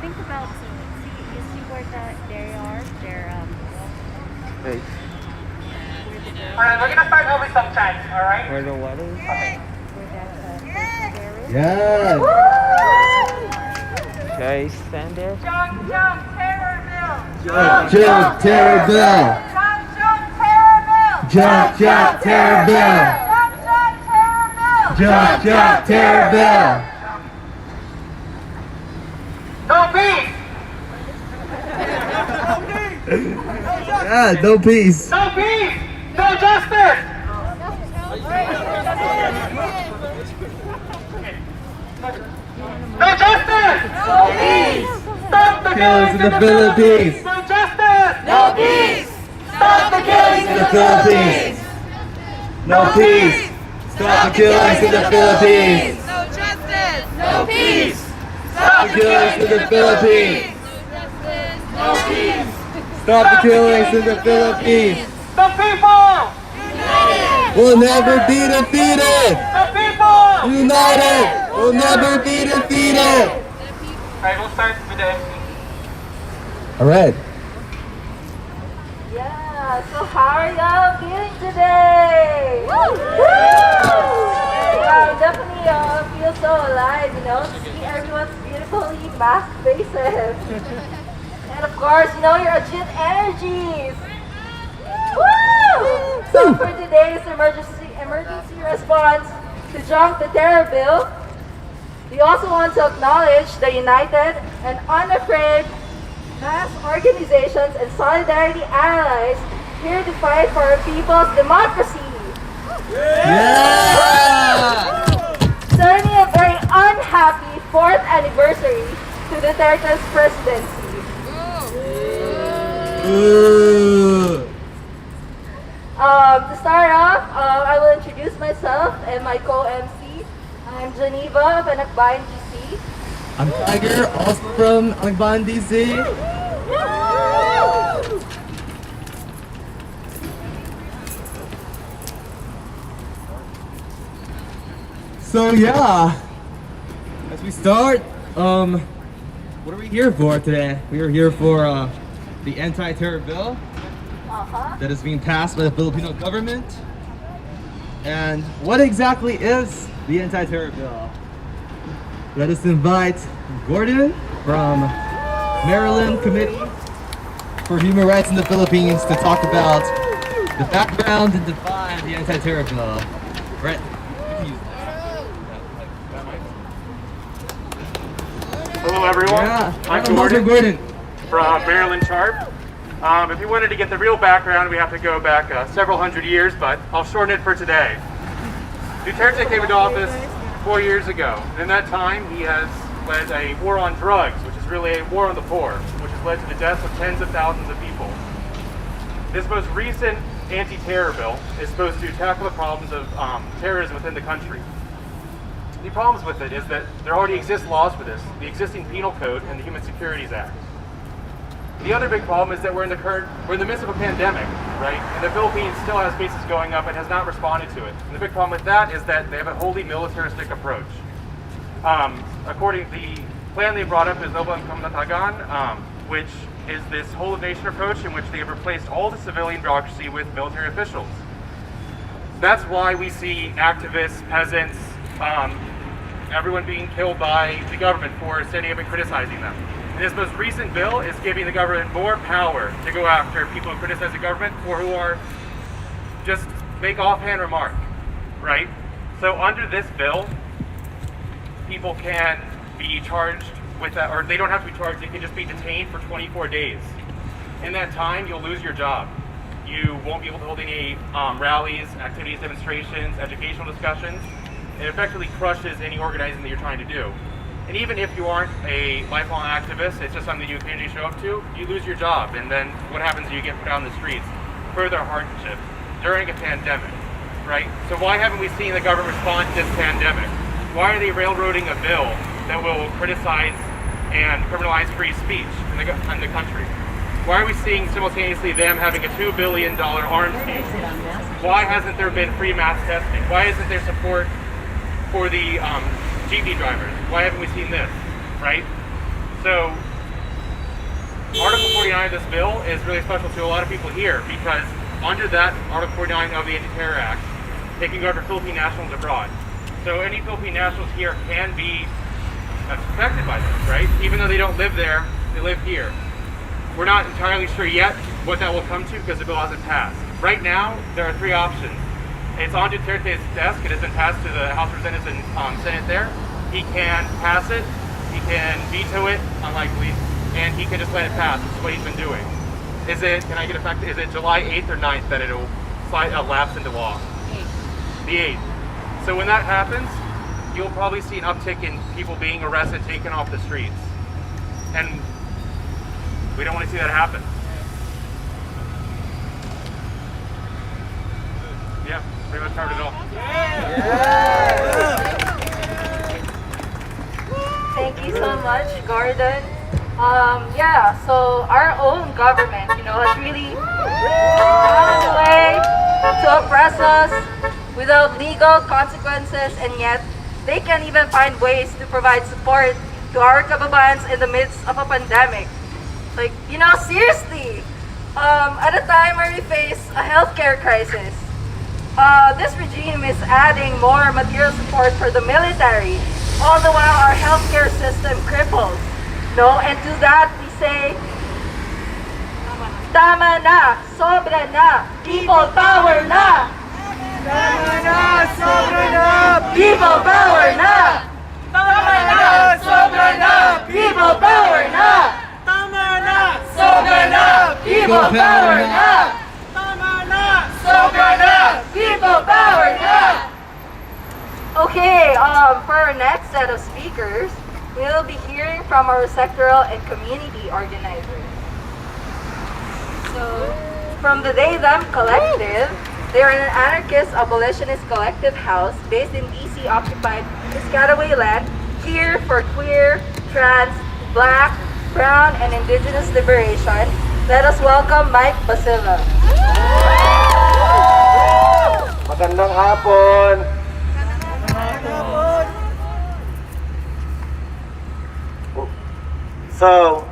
think about you see where they are. They're Hey, where the girls Alright, we're gonna start over with some chants, alright? where the what is? Okay. where that terrorist. Yes. Okay, stand there. Jump, jump, terror bill! Jump, jump, terror bill. Jump, jump, terror bill! Jump, jump, terror bill. Jump, jump, terror bill! Jump, jump, terror bill. No peace! Yeah, no peace. No peace! No justice! No justice! No peace! Stop the Killings in the Philippines. No justice! No peace! Stop the killings In the Philippines. No peace. Stop the killings in the Philippines. No justice! No peace! Stop the killings in the Philippines. No peace! Stop the killings in the Philippines. The people! We'll never be defeated. The people! United. We'll never be defeated. Alright, we'll start with the MC. All right. Yeah, so how are y'all feeling today? Yeah, definitely feel so alive, to see everyone's beautifully masked faces. And of course, your agit energies. Woo! So for today's emergency response to junk the terror bill, we also want to acknowledge the united and unafraid mass organizations and solidarity allies here to fight for our people's democracy. Yeah. Certainly a very unhappy 4th anniversary to Duterte's presidency. Ooh. To start off, I will introduce myself and my co-MC. I'm Geneva of Anakbayan, GC. I'm Tiger, also from Alagban, DC. So yeah, as we start, what are we here for today? We are here for the anti-terror bill that is being passed by the Filipino government. And what exactly is the anti-terror bill? Let us invite Gordon from Maryland Committee for Human Rights in the Philippines to talk about the background and define the anti-terror bill. Brett. Hello everyone, I'm Gordon from Maryland Sharp. If you wanted to get the real background, we have to go back several hundred years, but I'll shorten it for today. Duterte came into office 4 years ago. And in that time, he has led a war on drugs, which is really a war on the poor, which has led to the deaths of tens of thousands of people. This most recent anti-terror bill is supposed to tackle the problems of terrorism within the country. The problems with it is that there already exist laws for this, the existing Penal Code and the Human Securities Act. The other big problem is that we're in the midst of a pandemic, right? And the Philippines still has cases going up and has not responded to it. And the big problem with that is that they have a wholly militaristic approach. According to the plan they brought up is Lobang Kamnatagan, which is this whole of nation approach in which they have replaced all the civilian bureaucracy with military officials. That's why we see activists, peasants, everyone being killed by the government for standing up and criticizing them. And this most recent bill is giving the government more power to go after people who criticize the government or who are just make offhand remark, right? So under this bill, people can be charged with that, or they don't have to be charged, they can just be detained for 24 days. In that time, you'll lose your job. You won't be able to hold any rallies, activities, demonstrations, educational discussions. It effectively crushes any organizing that you're trying to do. And even if you aren't a lifelong activist, it's just something you occasionally show up to, you lose your job. And then what happens is you get put out on the streets. Further hardship during a pandemic, right? So why haven't we seen the government respond to this pandemic? Why are they railroading a bill that will criticize and criminalize free speech in the country? Why are we seeing simultaneously them having a $2 billion arms deal? Why hasn't there been free mass testing? Why isn't there support for the GP drivers? Why haven't we seen this, right? So Article 49 of this bill is really special to a lot of people here because under that Article 49 of the Anti-Terror Act, they can go after Philippine nationals abroad. So any Philippine nationals here can be affected by this, right? Even though they don't live there, they live here. We're not entirely sure yet what that will come to because the bill hasn't passed. Right now, there are three options. It's on Duterte's desk. It has been passed to the House of Representatives and Senate there. He can pass it, he can veto it, unlikely, and he can just let it pass. This is what he's been doing. Is it, can I get a fact, is it July 8th or 9th that it'll lapse into law? The 8th. So when that happens, you'll probably see an uptick in people being arrested, taken off the streets. And we don't want to see that happen. Yeah, pretty much covered it all. Thank you so much, Gordon. Yeah, so our own government, has really found a way to oppress us without legal consequences, and yet they can even find ways to provide support to our kababayans in the midst of a pandemic. Like, seriously, at a time where we face a healthcare crisis, this regime is adding more material support for the military, all the while our healthcare system cripples. And to that we say, tama na, sobra na, people power na! Tama na, sobra na! People power na! Tama na, sobra na! People power na! Tama na, sobra na! People power na! Tama na, sobra na! People power na! Okay, for our next set of speakers, we'll be hearing from our sectoral and community organizers. So, from the They Them Collective, they are an anarchist abolitionist collective house based in DC occupied Piscataway land, here for queer, trans, black, brown, and indigenous liberation. Let us welcome Mike Basila. Magandang hapon. So,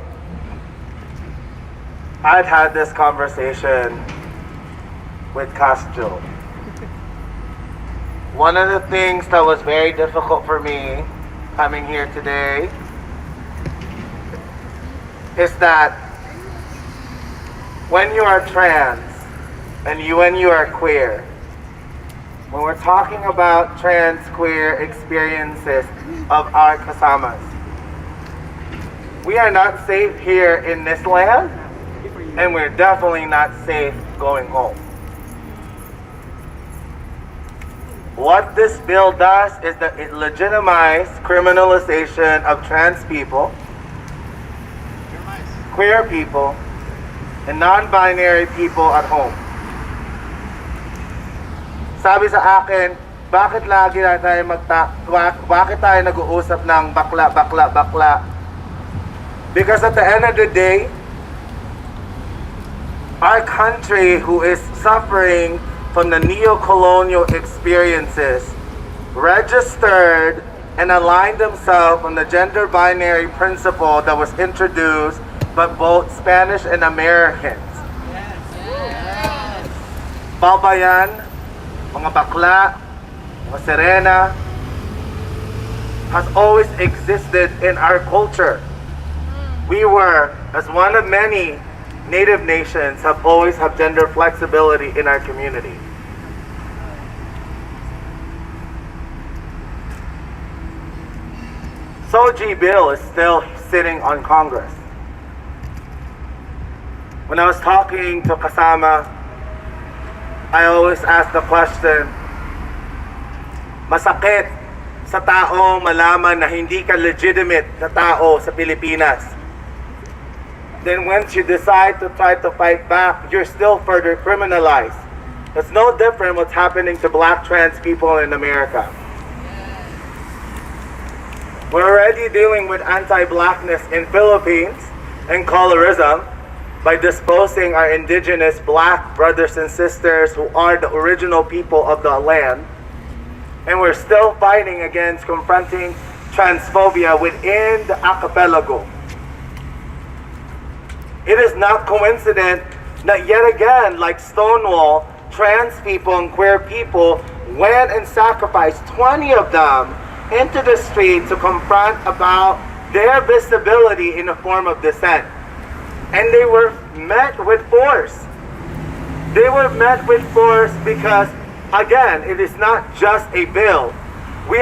I'd had this conversation with Castro. One of the things that was very difficult for me coming here today is that when you are trans and when you are queer, when we're talking about trans queer experiences of our kasamas, we are not safe here in this land, and we're definitely not safe going home. What this bill does is that it legitimizes criminalization of trans people, queer people, and non-binary people at home. Sabi sa akin, bakit lagi na tayo bakit tayo nag-uusap ng bakla, bakla, bakla? Because at the end of the day, our country who is suffering from the neo-colonial experiences registered and aligned themselves on the gender binary principle that was introduced by both Spanish and Americans. Babayan, mga bakla, mga serena, has always existed in our culture. We were, as one of many Native nations, have always had gender flexibility in our community. SOGI bill is still sitting on Congress. When I was talking to Kasama, I always ask the question, masakit sa tao malaman na hindi ka legitimate na tao sa Pilipinas. Then once you decide to try to fight back, you're still further criminalized. It's no different what's happening to black trans people in America. We're already dealing with anti-blackness in Philippines and colorism by disposing our indigenous black brothers and sisters who are the original people of the land. And we're still fighting against confronting transphobia within the archipelago. It is not coincident that yet again, like Stonewall, trans people and queer people went and sacrificed 20 of them into the street to confront about their visibility in a form of dissent. And they were met with force. They were met with force because, again, it is not just a bill. We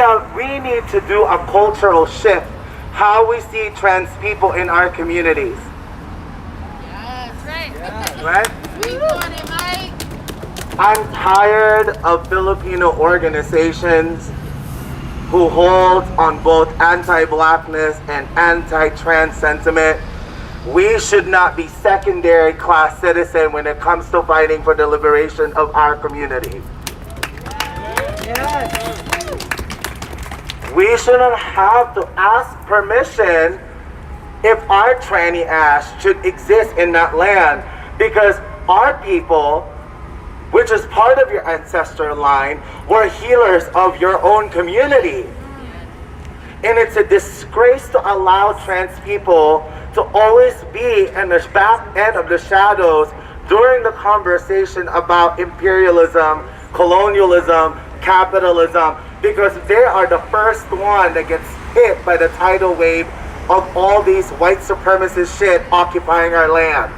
need to do a cultural shift, how we see trans people in our communities. Yes, right. Right? We want it, Mike. I'm tired of Filipino organizations who hold on both anti-blackness and anti-trans sentiment. We should not be secondary class citizen when it comes to fighting for the liberation of our community. Yes. We shouldn't have to ask permission if our tranny ass should exist in that land, because our people, which is part of your ancestral line, were healers of your own community. And it's a disgrace to allow trans people to always be in the back end of the shadows during the conversation about imperialism, colonialism, capitalism, because they are the first one that gets hit by the tidal wave of all these white supremacist shit occupying our land.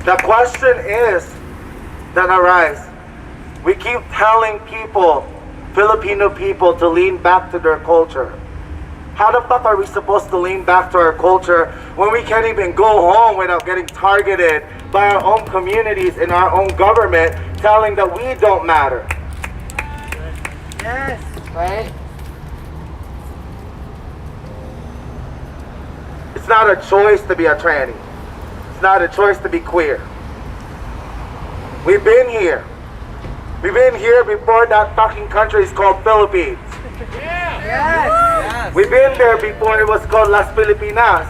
The question is that arise. We keep telling people, Filipino people, to lean back to their culture. How the fuck are we supposed to lean back to our culture when we can't even go home without getting targeted by our own communities and our own government telling that we don't matter? Yes. Right? It's not a choice to be a tranny. It's not a choice to be queer. We've been here. We've been here before that fucking country is called Philippines. Yes. We've been there before it was called Las Filipinas.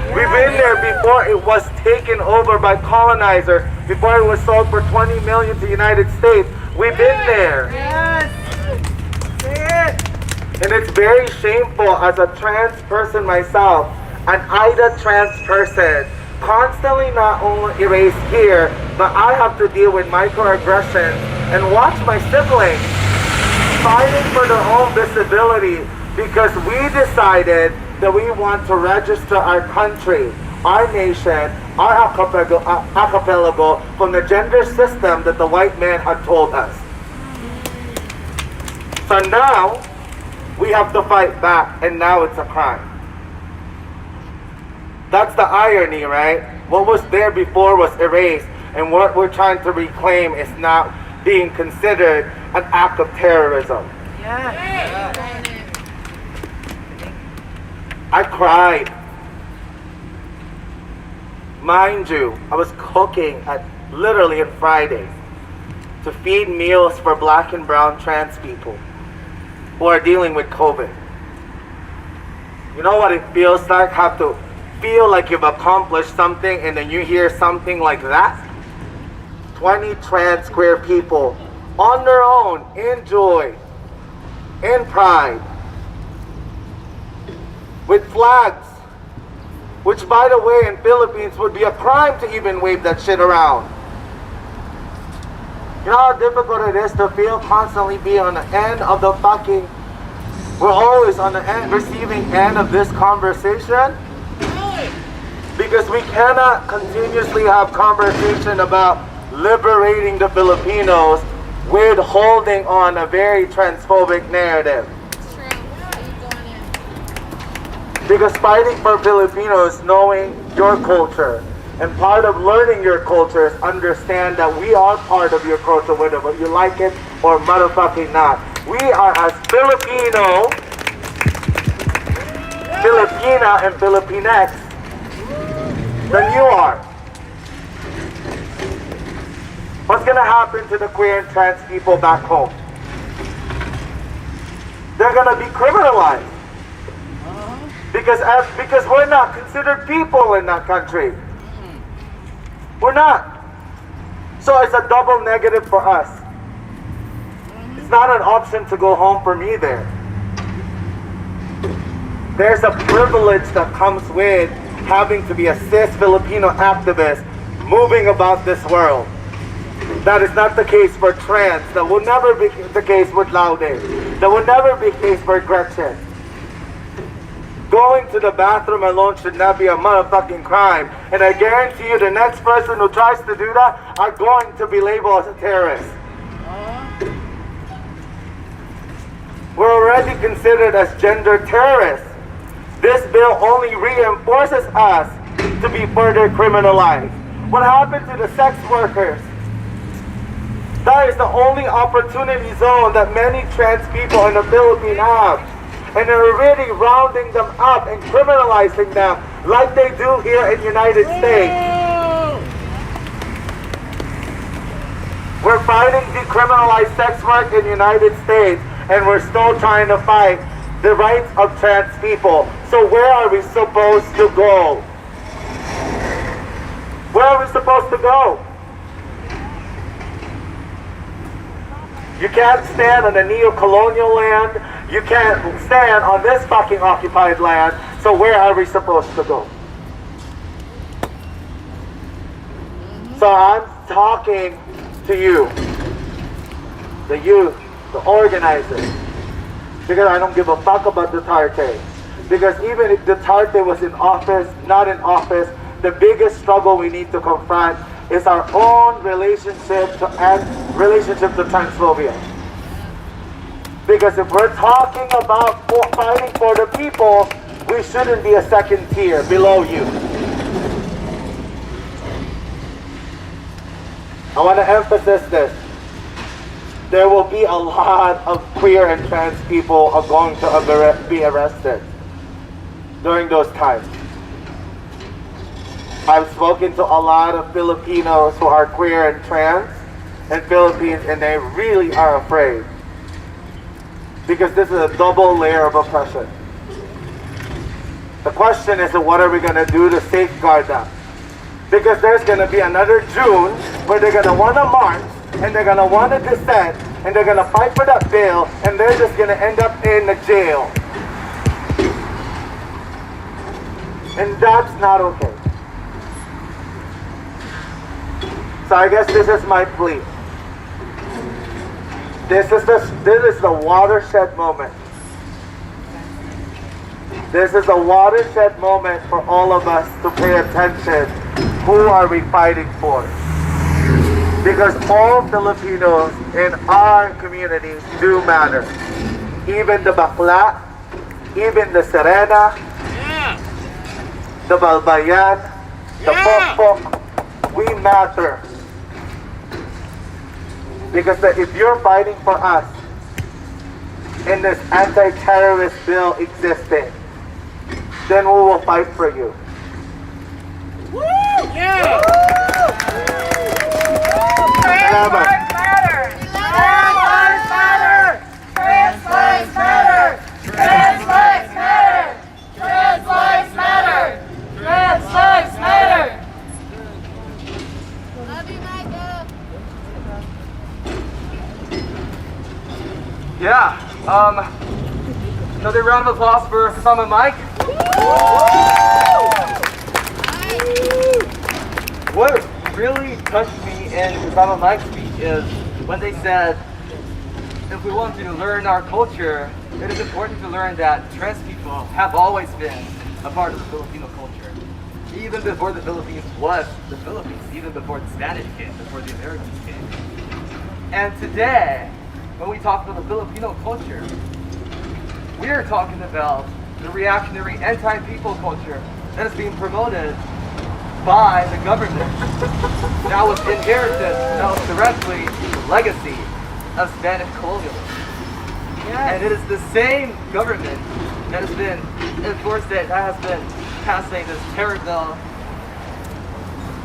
We've been there before it was taken over by colonizers, before it was sold for 20 million to the United States. We've been there. Yes. Say it. And it's very shameful as a trans person myself, an IDA trans person, constantly not only erased here, but I have to deal with microaggressions and watch my siblings fighting for their own visibility because we decided that we want to register our country, our nation, our archipelago from the gender system that the white man had told us. So now, we have to fight back, and now it's a crime. That's the irony, right? What was there before was erased, and what we're trying to reclaim is now being considered an act of terrorism. Yes. I cried. Mind you, I was cooking literally on Fridays to feed meals for black and brown trans people who are dealing with COVID. You know what it feels like? Have to feel like you've accomplished something and then you hear something like that? 20 trans queer people on their own, in joy, in pride, with flags, which by the way in Philippines would be a crime to even wave that shit around. You know how difficult it is to feel constantly be on the end of the fucking, we're always on the end, receiving end of this conversation? Because we cannot continuously have conversation about liberating the Filipinos with holding on a very transphobic narrative. Because fighting for Filipinos, knowing your culture, and part of learning your culture is understand that we are part of your culture, whether you like it or motherfucking not. We are as Filipino, Filipina, and Filipinx than you are. What's gonna happen to the queer and trans people back home? They're gonna be criminalized. Because we're not considered people in that country. We're not. So it's a double negative for us. It's not an option to go home for me there. there's a privilege that comes with having to be a cis Filipino activist moving about this world. That is not the case for trans. That will never be the case with Laude. That will never be the case for Gretchen. Going to the bathroom alone should not be a motherfucking crime. And I guarantee you the next person who tries to do that are going to be labeled as a terrorist. We're already considered as gender terrorists. This bill only reinforces us to be further criminalized. What happened to the sex workers? That is the only opportunity zone that many trans people in the Philippines have. And they're already rounding them up and criminalizing them like they do here in the United States. We're fighting decriminalized sex work in the United States, and we're still trying to fight the rights of trans people. So where are we supposed to go? Where are we supposed to go? You can't stand on a neo-colonial land. You can't stand on this fucking occupied land. So where are we supposed to go? So I'm talking to you, the youth, the organizers, because I don't give a fuck about Duterte. Because even if Duterte was in office, not in office, the biggest struggle we need to confront is our own relationship to transphobia. Because if we're talking about fighting for the people, we shouldn't be a second tier below you. I want to emphasize this. There will be a lot of queer and trans people are going to be arrested during those times. I've spoken to a lot of Filipinos who are queer and trans in Philippines, and they really are afraid. Because this is a double layer of oppression. The question is, what are we going to do to safeguard them? Because there's going to be another June where they're going to want to march, and they're going to want to dissent, and they're going to fight for that bill, and they're just going to end up in the jail. And that's not okay. So I guess this is my plea. This is the watershed moment. This is a watershed moment for all of us to pay attention. Who are we fighting for? Because all Filipinos in our communities do matter. Even the bakla, even the Serena, the Balbayan, the Pokpok, we matter. Because if you're fighting for us in this anti-terrorist bill existing, then we will fight for you. Woo! Yeah! Trans lives matter! Trans lives matter! Trans lives matter! Trans lives matter! Trans lives matter! Trans lives matter! Love you, Michael. Yeah, another round of applause for Sam and Mike. What really touched me in Sam and Mike's speech is when they said, if we want to learn our culture, it is important to learn that trans people have always been a part of the Filipino culture. Even before the Philippines was the Philippines, even before the Spanish came, before the Americans came. And today, when we talk about the Filipino culture, we are talking about the reactionary anti-people culture that is being promoted by the government. That was inherited, that was directly the legacy of Spanish colonialism. And it is the same government that has been enforced, that has been passing this terror bill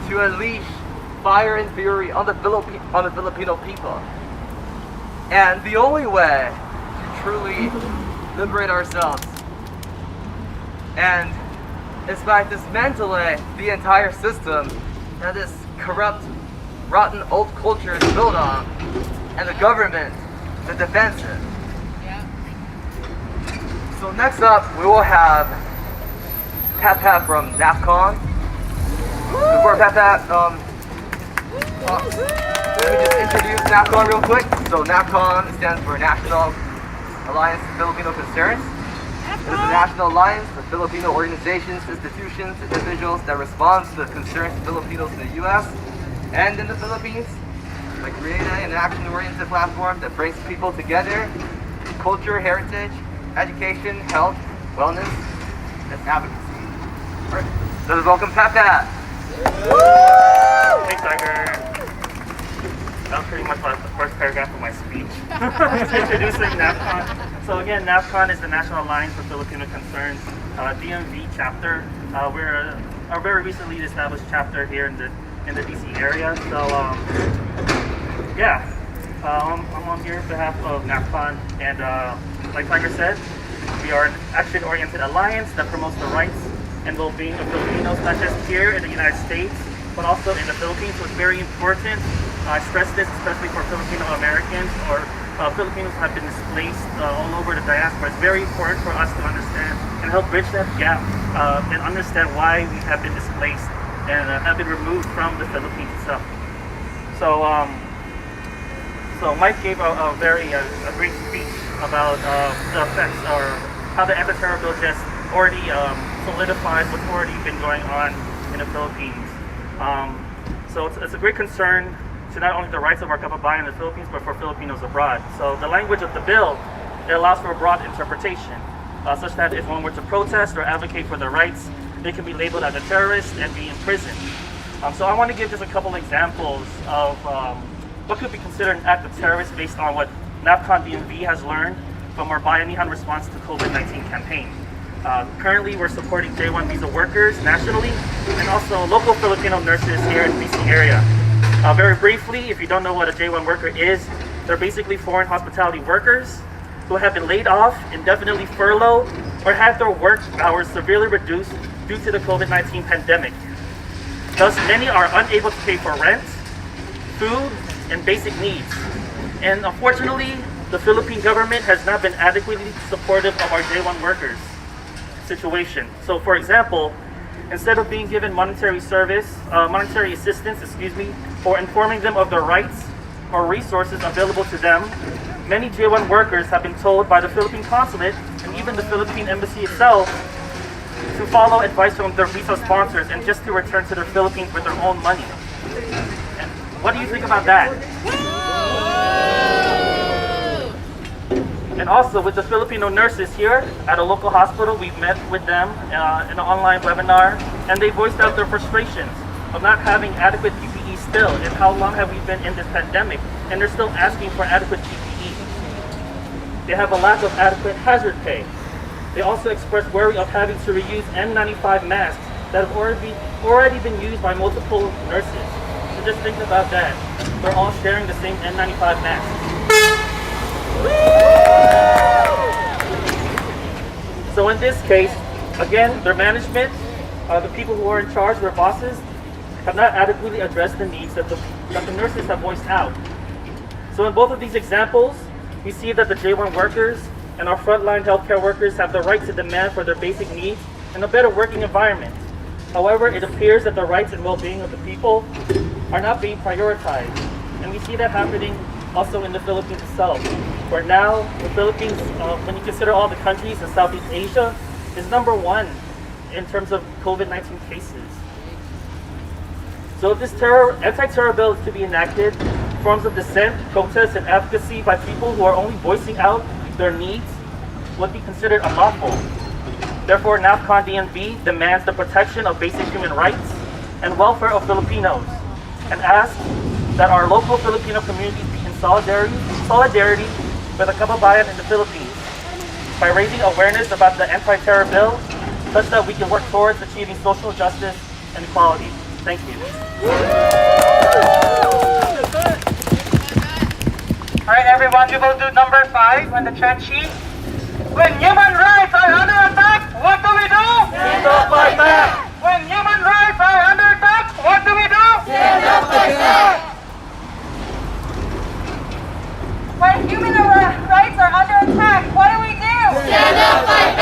to unleash fire and fury on the Filipino people. And the only way to truly liberate ourselves and is by dismantling the entire system that this corrupt, rotten old culture is built on, and the government, the defensive. Yeah. So next up, we will have Pat Pat from NAFCON. Before Pat Pat, let me just introduce NAFCON real quick. So NAFCON stands for National Alliance of Filipino Concerns. It is a national alliance of Filipino organizations, institutions, and individuals that responds to the concerns of Filipinos in the U.S. and in the Philippines by creating an action-oriented platform that brings people together, culture, heritage, education, health, wellness, and advocacy. All right, let us welcome Pat Pat. Thanks, Tiger. That was pretty much like the first paragraph of my speech. Introducing NAFCON. So again, NAFCON is the National Alliance for Filipino Concerns, DMV chapter. We're a very recently established chapter here in the DC area. So I'm on here on behalf of NAFCON, and like Tiger said, we are an action-oriented alliance that promotes the rights and well-being of Filipinos, not just here in the United States, but also in the Philippines. So it's very important. I stress this especially for Filipino Americans or Filipinos who have been displaced all over the diaspora. It's very important for us to understand and help bridge that gap and understand why we have been displaced and have been removed from the Philippines itself. So Mike gave a very great speech about the effects or how the anti-terror bill just already solidifies what's already been going on in the Philippines. So it's a great concern to not only the rights of our kababayan in the Philippines, but for Filipinos abroad. So the language of the bill, it allows for a broad interpretation, such that if one were to protest or advocate for their rights, they can be labeled as a terrorist and be imprisoned. So I want to give just a couple examples of what could be considered an act of terrorism based on what NAFCON DMV has learned from our Bayanihan response to COVID-19 campaign. Currently, we're supporting J1 visa workers nationally and also local Filipino nurses here in the DC area. Very briefly, if you don't know what a J1 worker is, they're basically foreign hospitality workers who have been laid off, indefinitely furloughed, or had their work hours severely reduced due to the COVID-19 pandemic. Thus, many are unable to pay for rent, food, and basic needs. And unfortunately, the Philippine government has not been adequately supportive of our J1 workers situation. So for example, instead of being given monetary assistance, for informing them of their rights or resources available to them, many J1 workers have been told by the Philippine consulate and even the Philippine Embassy itself to follow advice from their visa sponsors and just to return to the Philippines with their own money. And what do you think about that? And also with the Filipino nurses here at a local hospital, we've met with them in an online webinar, and they voiced out their frustrations of not having adequate PPE still. And how long have we been in this pandemic, and they're still asking for adequate PPE. They have a lack of adequate hazard pay. They also express worry of having to reuse N95 masks that have already been used by multiple nurses. So just think about that. We're all sharing the same N95 masks. So in this case, again, their management, the people who are in charge, their bosses, have not adequately addressed the needs that the nurses have voiced out. So in both of these examples, we see that the J1 workers and our frontline healthcare workers have the right to demand for their basic needs and a better working environment. However, it appears that the rights and well-being of the people are not being prioritized. And we see that happening also in the Philippines itself, where now the Philippines, when you consider all the countries in Southeast Asia, is number one in terms of COVID-19 cases. So if this anti-terror bill is to be enacted, forms of dissent, protest, and advocacy by people who are only voicing out their needs would be considered unlawful. Therefore, NAFCON DMV demands the protection of basic human rights and welfare of Filipinos, and asks that our local Filipino communities be in solidarity with the kababayan in the Philippines by raising awareness about the anti-terror bill, such that we can work towards achieving social justice and equality. Thank you. Alright everyone, we will do number 5 on the trend sheet. When human rights are under attack, what do we do? Stand up, fight back! When human rights are under attack, what do we do? Stand up, fight back! When human rights are under attack, what do we do? Stand up, fight back!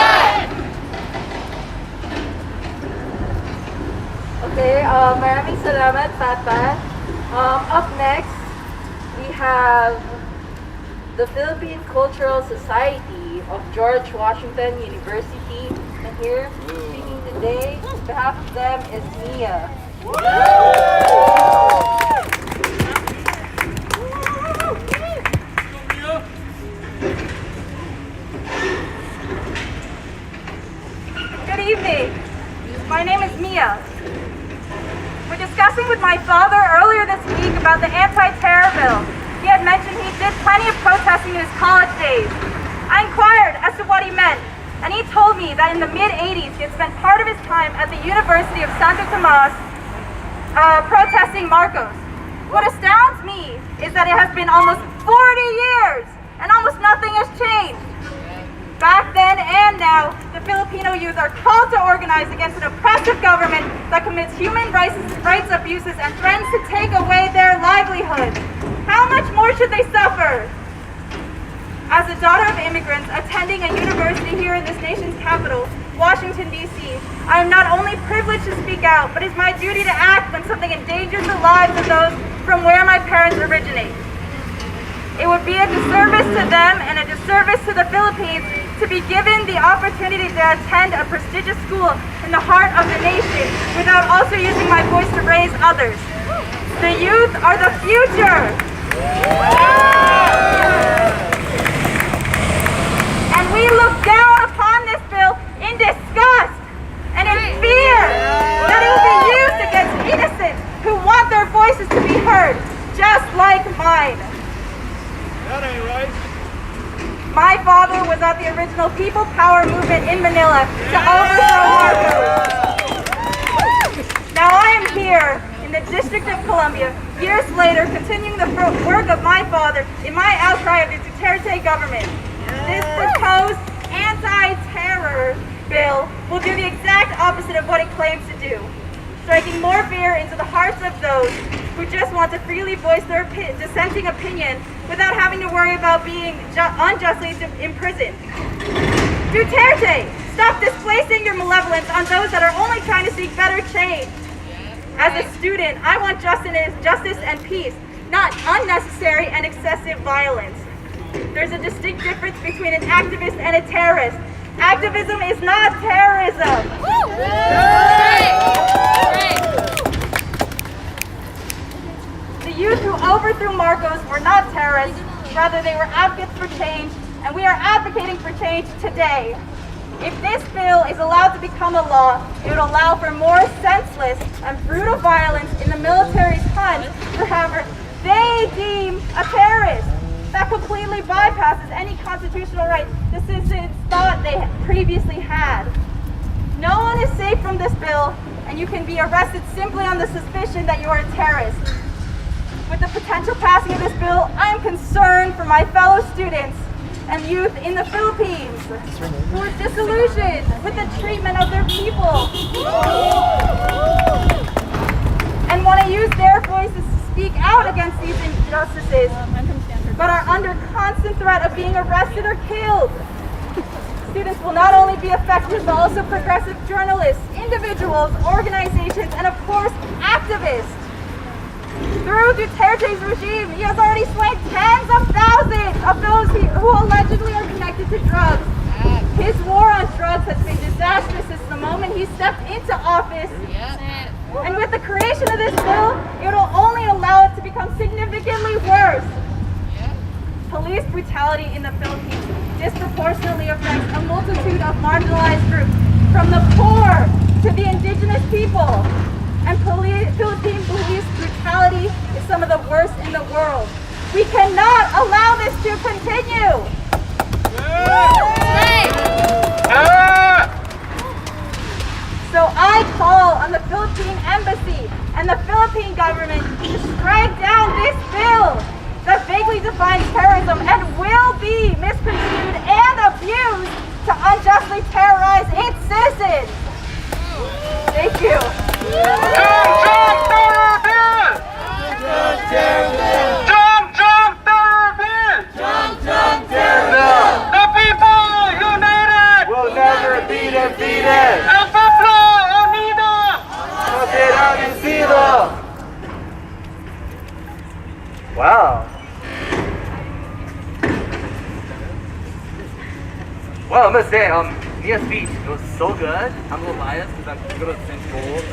Salamat, Papa. Up next, we have the Philippine Cultural Society of George Washington University. And here, speaking today, on behalf of them is Mia. Good evening. My name is Mia. We're discussing with my father earlier this week about the anti-terror bill. He had mentioned he did plenty of protesting in his college days. I inquired as to what he meant, and he told me that in the mid-'80s he had spent part of his time at the University of Santo Tomas protesting Marcos. What astounds me is that it has been almost 40 years and almost nothing has changed. Back then and now, the Filipino youth are called to organize against an oppressive government that commits human rights abuses and threatens to take away their livelihoods. How much more should they suffer? As a daughter of immigrants attending a university here in this nation's capital, Washington, D.C., I am not only privileged to speak out, but it's my duty to act when something endangers the lives of those from where my parents originate. It would be a disservice to them and a disservice to the Philippines to be given the opportunity to attend a prestigious school in the heart of the nation without also using my voice to raise others. The youth are the future. And we look down upon this bill in disgust and in fear that it will be used against innocents who want their voices to be heard, just like mine. That ain't right. My father was at the original People Power movement in Manila to overthrow Marcos. Now I am here in the District of Columbia, years later, continuing the work of my father in my outcry of the Duterte government. This proposed anti-terror bill will do the exact opposite of what it claims to do, striking more fear into the hearts of those who just want to freely voice their dissenting opinion without having to worry about being unjustly imprisoned. Duterte, stop displacing your malevolence on those that are only trying to seek better change. As a student, I want justice and peace, not unnecessary and excessive violence. There's a distinct difference between an activist and a terrorist. Activism is not terrorism. The youth who overthrew Marcos were not terrorists, rather they were advocates for change, and we are advocating for change today. If this bill is allowed to become a law, it would allow for more senseless and brutal violence in the military's hunt for whoever they deem a terrorist. That completely bypasses any constitutional right the citizens thought they previously had. No one is safe from this bill, and you can be arrested simply on the suspicion that you are a terrorist. With the potential passing of this bill, I am concerned for my fellow students and youth in the Philippines who are disillusioned with the treatment of their people and want to use their voices to speak out against these injustices, but are under constant threat of being arrested or killed. Students will not only be affected, but also progressive journalists, individuals, organizations, and of course, activists. Through Duterte's regime, he has already slain tens of thousands of those who allegedly are connected to drugs. His war on drugs has been disastrous since the moment he stepped into office. And with the creation of this bill, it will only allow it to become significantly worse. Police brutality in the Philippines disproportionately affects a multitude of marginalized groups, from the poor to the indigenous people. And Philippine police brutality is some of the worst in the world. We cannot allow this to continue. So I call on the Philippine Embassy and the Philippine government to strike down this bill that vaguely defines terrorism and will be misconstrued and abused to unjustly terrorize its citizens. Thank you. Jump, terror bill! Jump, terror bill! The people united! Will never be defeated. El pueblo unido! No será vencido. Wow. Well, I must say, Mia's speech, it was so good. I'm a little biased because I'm good at St. Gold.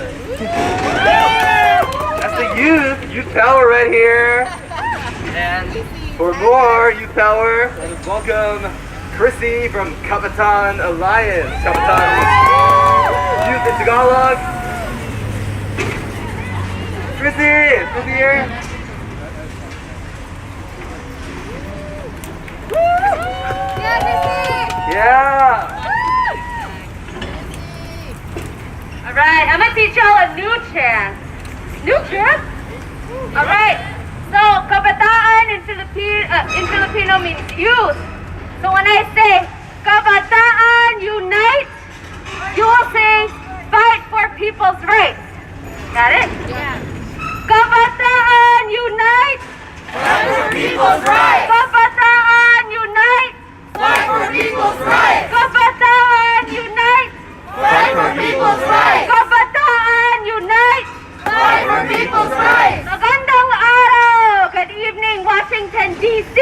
That's the youth power right here. And for more youth power, let's welcome Chrissy from Kabataan Alliance. Kabataan Youth in Tagalog. Chrissy here. Yeah! Alright, I'm gonna teach y'all a new chant. New chant? Alright, so kabataan in Filipino means youth. So when I say kabataan unite, you will say fight for people's rights. Got it? Yeah. Kabataan unite! Fight for people's rights! Kabataan unite! Fight for people's rights! Kabataan unite! Fight for people's rights! Kabataan unite! Fight for people's rights! Magandang araw! Good evening, Washington, D.C.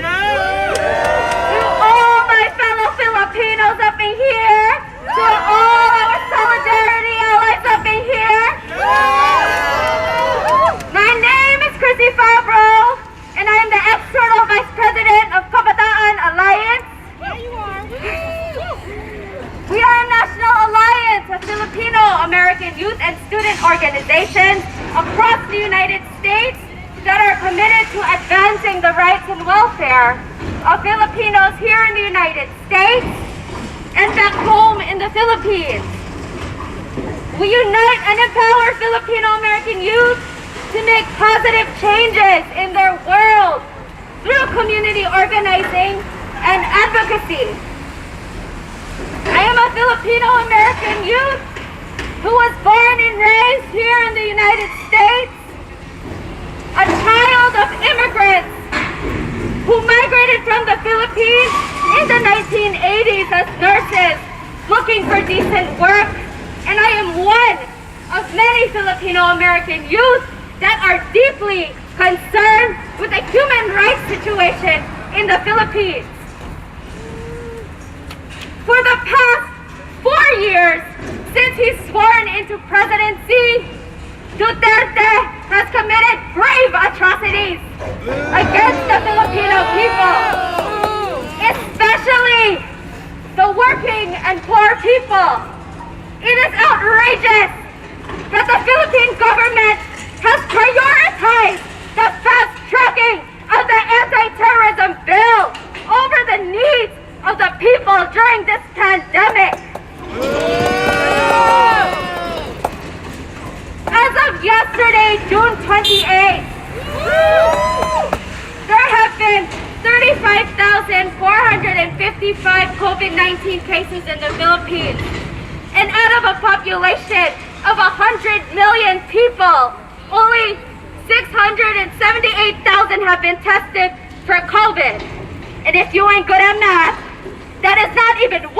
To all my fellow Filipinos up in here, to all our solidarity allies up in here. My name is Chrissy Fabro, and I am the external vice president of Kabataan Alliance. We are a national alliance of Filipino-American youth and student organizations across the United States that are committed to advancing the rights and welfare of Filipinos here in the United States and back home in the Philippines. We unite and empower Filipino-American youth to make positive changes in their world through community organizing and advocacy. I am a Filipino-American youth who was born and raised here in the United States, a child of immigrants who migrated from the Philippines in the 1980s as nurses looking for decent work, and I am one of many Filipino-American youth that are deeply concerned with the human rights situation in the Philippines. For the past 4 years, since he's sworn into presidency, Duterte has committed grave atrocities against the Filipino people, especially the working and poor people. It is outrageous that the Philippine government has prioritized the fast tracking of the anti-terrorism bill over the needs of the people during this pandemic. As of yesterday, June 28th, there have been 35,455 COVID-19 cases in the Philippines. And out of a population of 100 million people, only 678,000 have been tested for COVID. And if you ain't good at math, that is not even 1%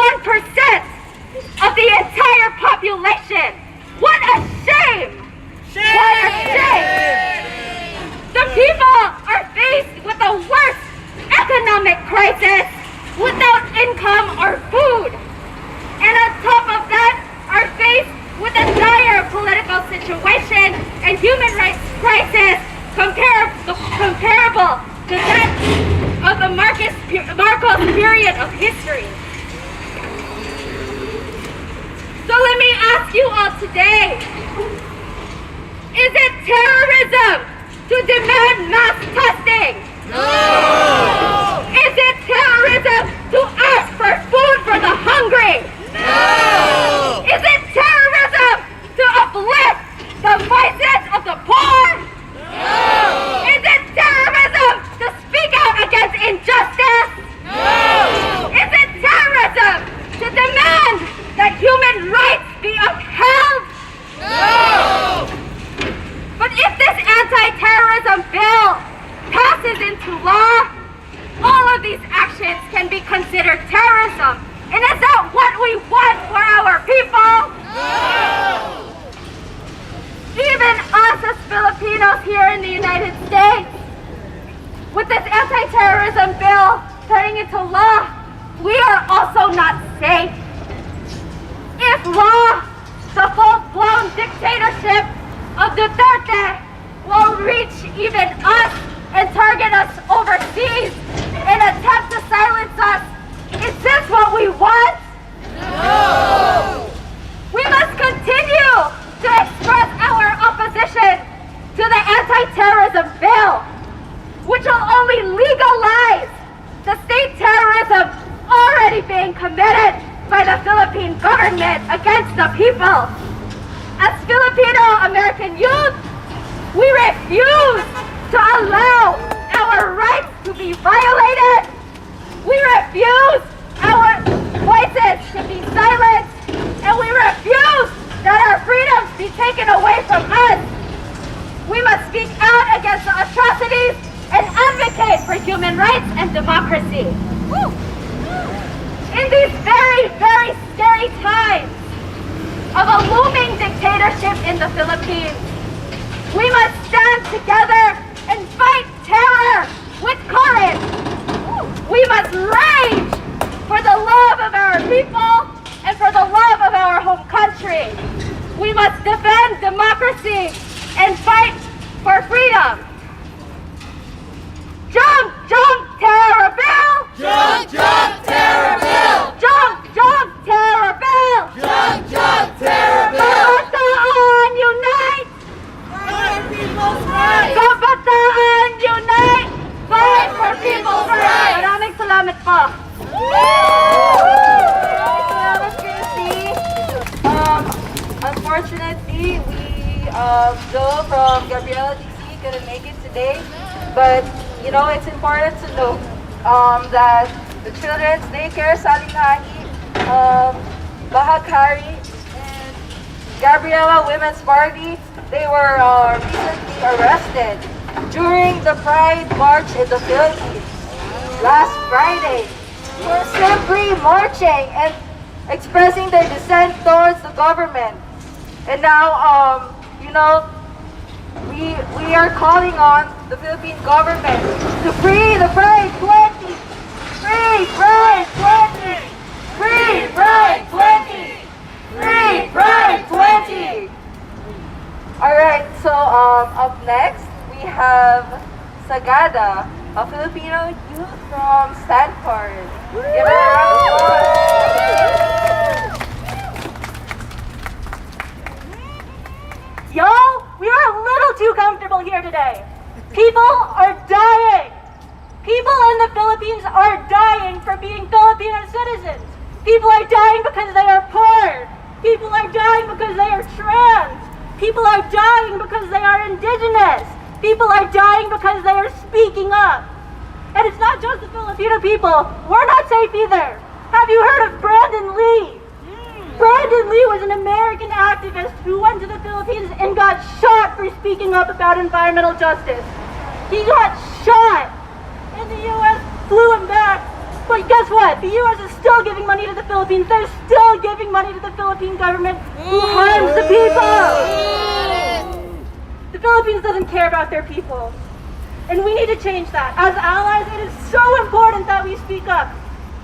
of the entire population. What a shame! What a shame! The people are faced with the worst economic crisis without income or food. And on top of that, are faced with a dire political situation and human rights crisis comparable to that of the Marcos period of history. So let me ask you all today, is it terrorism to demand mass testing? No! Is it terrorism to ask for food for the hungry? No! Is it terrorism to uplift the voices of the poor? No! Is it terrorism to speak out against injustice? No! Is it terrorism to demand that human rights be upheld? No! But if this anti-terrorism bill passes into law, all of these actions can be considered terrorism. And is that what we want for our people? No! Even us as Filipinos here in the United States anti-terrorism bill turning into law, we are also not safe. If law, the full-blown dictatorship of Duterte will reach even us and target us overseas and attempt to silence us, is this what we want? No! We must continue to express our opposition to the anti-terrorism bill, which will only legalize the state terrorism already being committed by the Philippine government against the people. As Filipino American youth, we refuse to allow our rights to be violated. We refuse our voices to be silenced, and we refuse that our freedoms be taken away from us. We must speak out against the atrocities and advocate for human rights and democracy. In these very, very scary times of a looming dictatorship in the Philippines, we must stand together and fight terror with courage. We must rage for the love of our people and for the love of our home country. We must defend democracy and fight for freedom. Jump, jump, terror bill! Jump, jump, terror bill! Jump, jump, terror bill! Jump, jump, terror bill! Kabataan, unite! For people's rights! Kabataan, unite! Fight for people's rights! Maraming salamat po. Salamat, Christy. Unfortunately, Joe from Gabriela DC couldn't make it today, but you know, it's important to know that the Children's Daycare Salingahi, Bahaghari, and Gabriela Women's Party, they were recently arrested during the Pride March in the Philippines last Friday for simply marching and expressing their dissent towards the government. And now, you know, we are calling on the Philippine government to free the Pride 20! Free Pride 20! Free Pride 20! Free Pride 20! Alright, so up next, we have Sagada, a Filipino youth from Stanford. Give it a round of applause. Yo, we are a little too comfortable here today. People are dying. People in the Philippines are dying for being Filipino citizens. People are dying because they are poor. People are dying because they are trans. People are dying because they are indigenous. People are dying because they are speaking up. And it's not just the Filipino people. We're not safe either. Have you heard of Brandon Lee? Brandon Lee was an American activist who went to the Philippines and got shot for speaking up about environmental justice. He got shot, and the U.S. flew him back. But guess what? The U.S. is still giving money to the Philippines. They're still giving money to the Philippine government who harms the people. The Philippines doesn't care about their people. And we need to change that. As allies, it is so important that we speak up.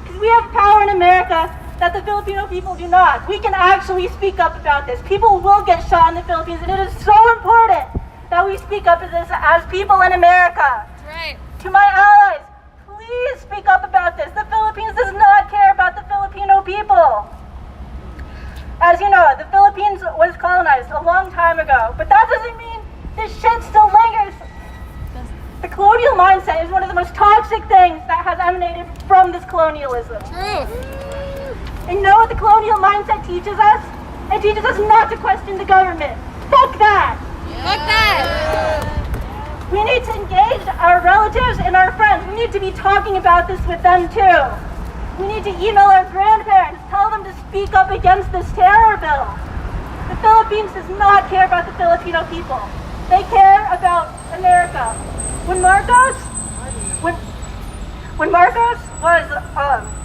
Because we have power in America that the Filipino people do not. We can actually speak up about this. People will get shot in the Philippines, and it is so important that we speak up to this as people in America. That's right. To my allies, please speak up about this. The Philippines does not care about the Filipino people. As you know, the Philippines was colonized a long time ago, but that doesn't mean this shit still lingers. The colonial mindset is one of the most toxic things that has emanated from this colonialism. Truth. And you know what the colonial mindset teaches us? It teaches us not to question the government. Fuck that! Fuck that! We need to engage our relatives and our friends. We need to be talking about this with them too. We need to email our grandparents, tell them to speak up against this terror bill. The Philippines does not care about the Filipino people. They care about America. When Marcos was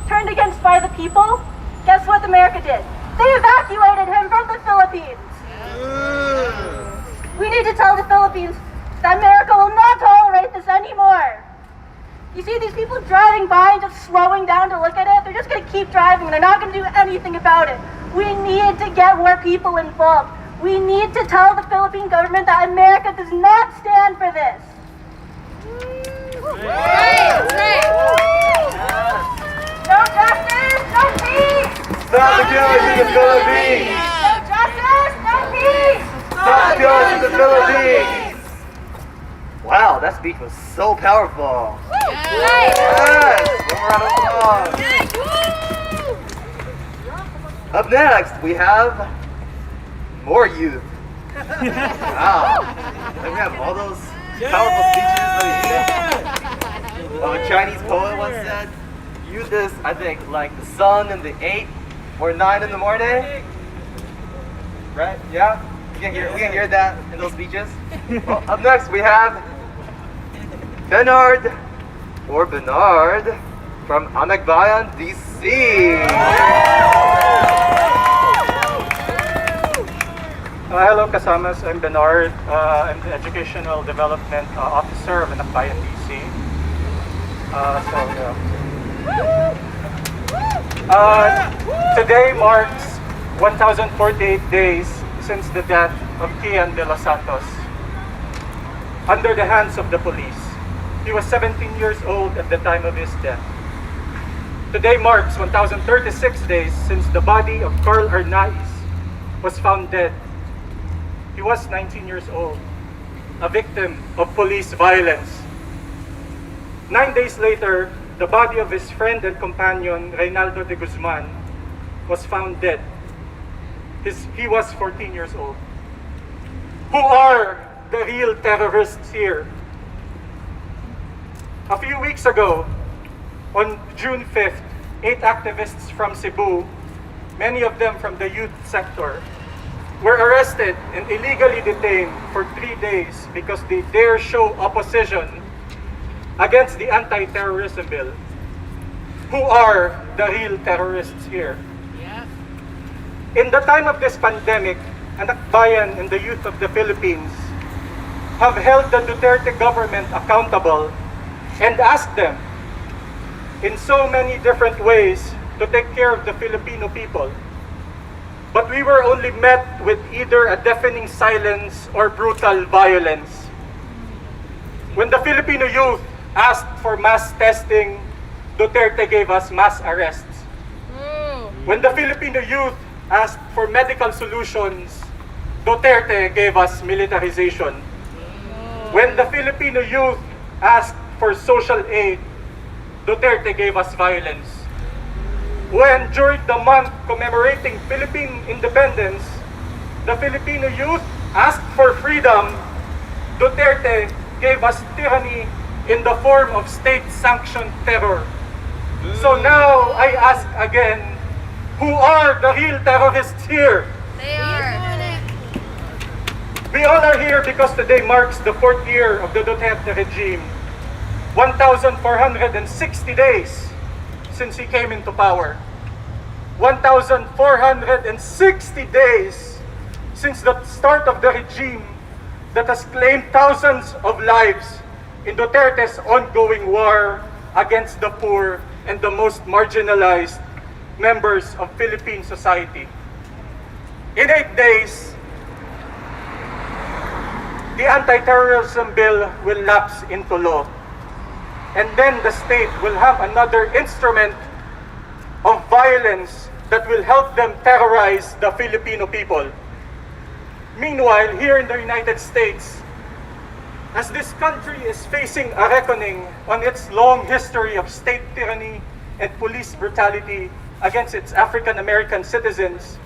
turned against by the people, guess what America did? They evacuated him from the Philippines. We need to tell the Philippines that America will not tolerate this anymore. You see these people driving by and just slowing down to look at it? They're just going to keep driving. They're not going to do anything about it. We need to get more people involved. We need to tell the Philippine government that America does not stand for this. Right, right. No justice, no peace. Stop the killers in the Philippines! No justice, no peace. Stop the killers in the Philippines! Wow, that speech was so powerful. Right. Yes! One round of applause. Up next, we have more youth. Wow. And we have all those powerful speeches. A Chinese poet once said, youth is, I think, like the sun in the 8 or 9 in the morning. Right? Yeah? We can hear that in those speeches. Well, up next, we have Bernard from Amagbayan, DC. Hello, kasamas. I'm Bernard. I'm the Educational Development Officer of Amagbayan, DC. Today marks 1,048 days since the death of Kian de los Santos under the hands of the police. He was 17 years old at the time of his death. Today marks 1,036 days since the body of Carl Arnaiz was found dead. He was 19 years old, a victim of police violence. 9 days later, the body of his friend and companion, Reynaldo de Guzman, was found dead. He was 14 years old. Who are the real terrorists here? A few weeks ago, on June 5th, 8 activists from Cebu, many of them from the youth sector, were arrested and illegally detained for 3 days because they dare show opposition against the anti-terrorism bill. Who are the real terrorists here? In the time of this pandemic, Anakbayan and the youth of the Philippines have held the Duterte government accountable and asked them in so many different ways to take care of the Filipino people. But we were only met with either a deafening silence or brutal violence. When the Filipino youth asked for mass testing, Duterte gave us mass arrests. When the Filipino youth asked for medical solutions, Duterte gave us militarization. When the Filipino youth asked for social aid, Duterte gave us violence. When during the month commemorating Philippine independence, the Filipino youth asked for freedom, Duterte gave us tyranny in the form of state-sanctioned terror. So now I ask again, who are the real terrorists here? They are. We all are here because today marks the 4th year of the Duterte regime. 1,460 days since he came into power. 1,460 days since the start of the regime that has claimed thousands of lives in Duterte's ongoing war against the poor and the most marginalized members of Philippine society. In 8 days, the anti-terrorism bill will lapse into law. And then the state will have another instrument of violence that will help them terrorize the Filipino people. Meanwhile, here in the United States, as this country is facing a reckoning on its long history of state tyranny and police brutality against its African American citizens,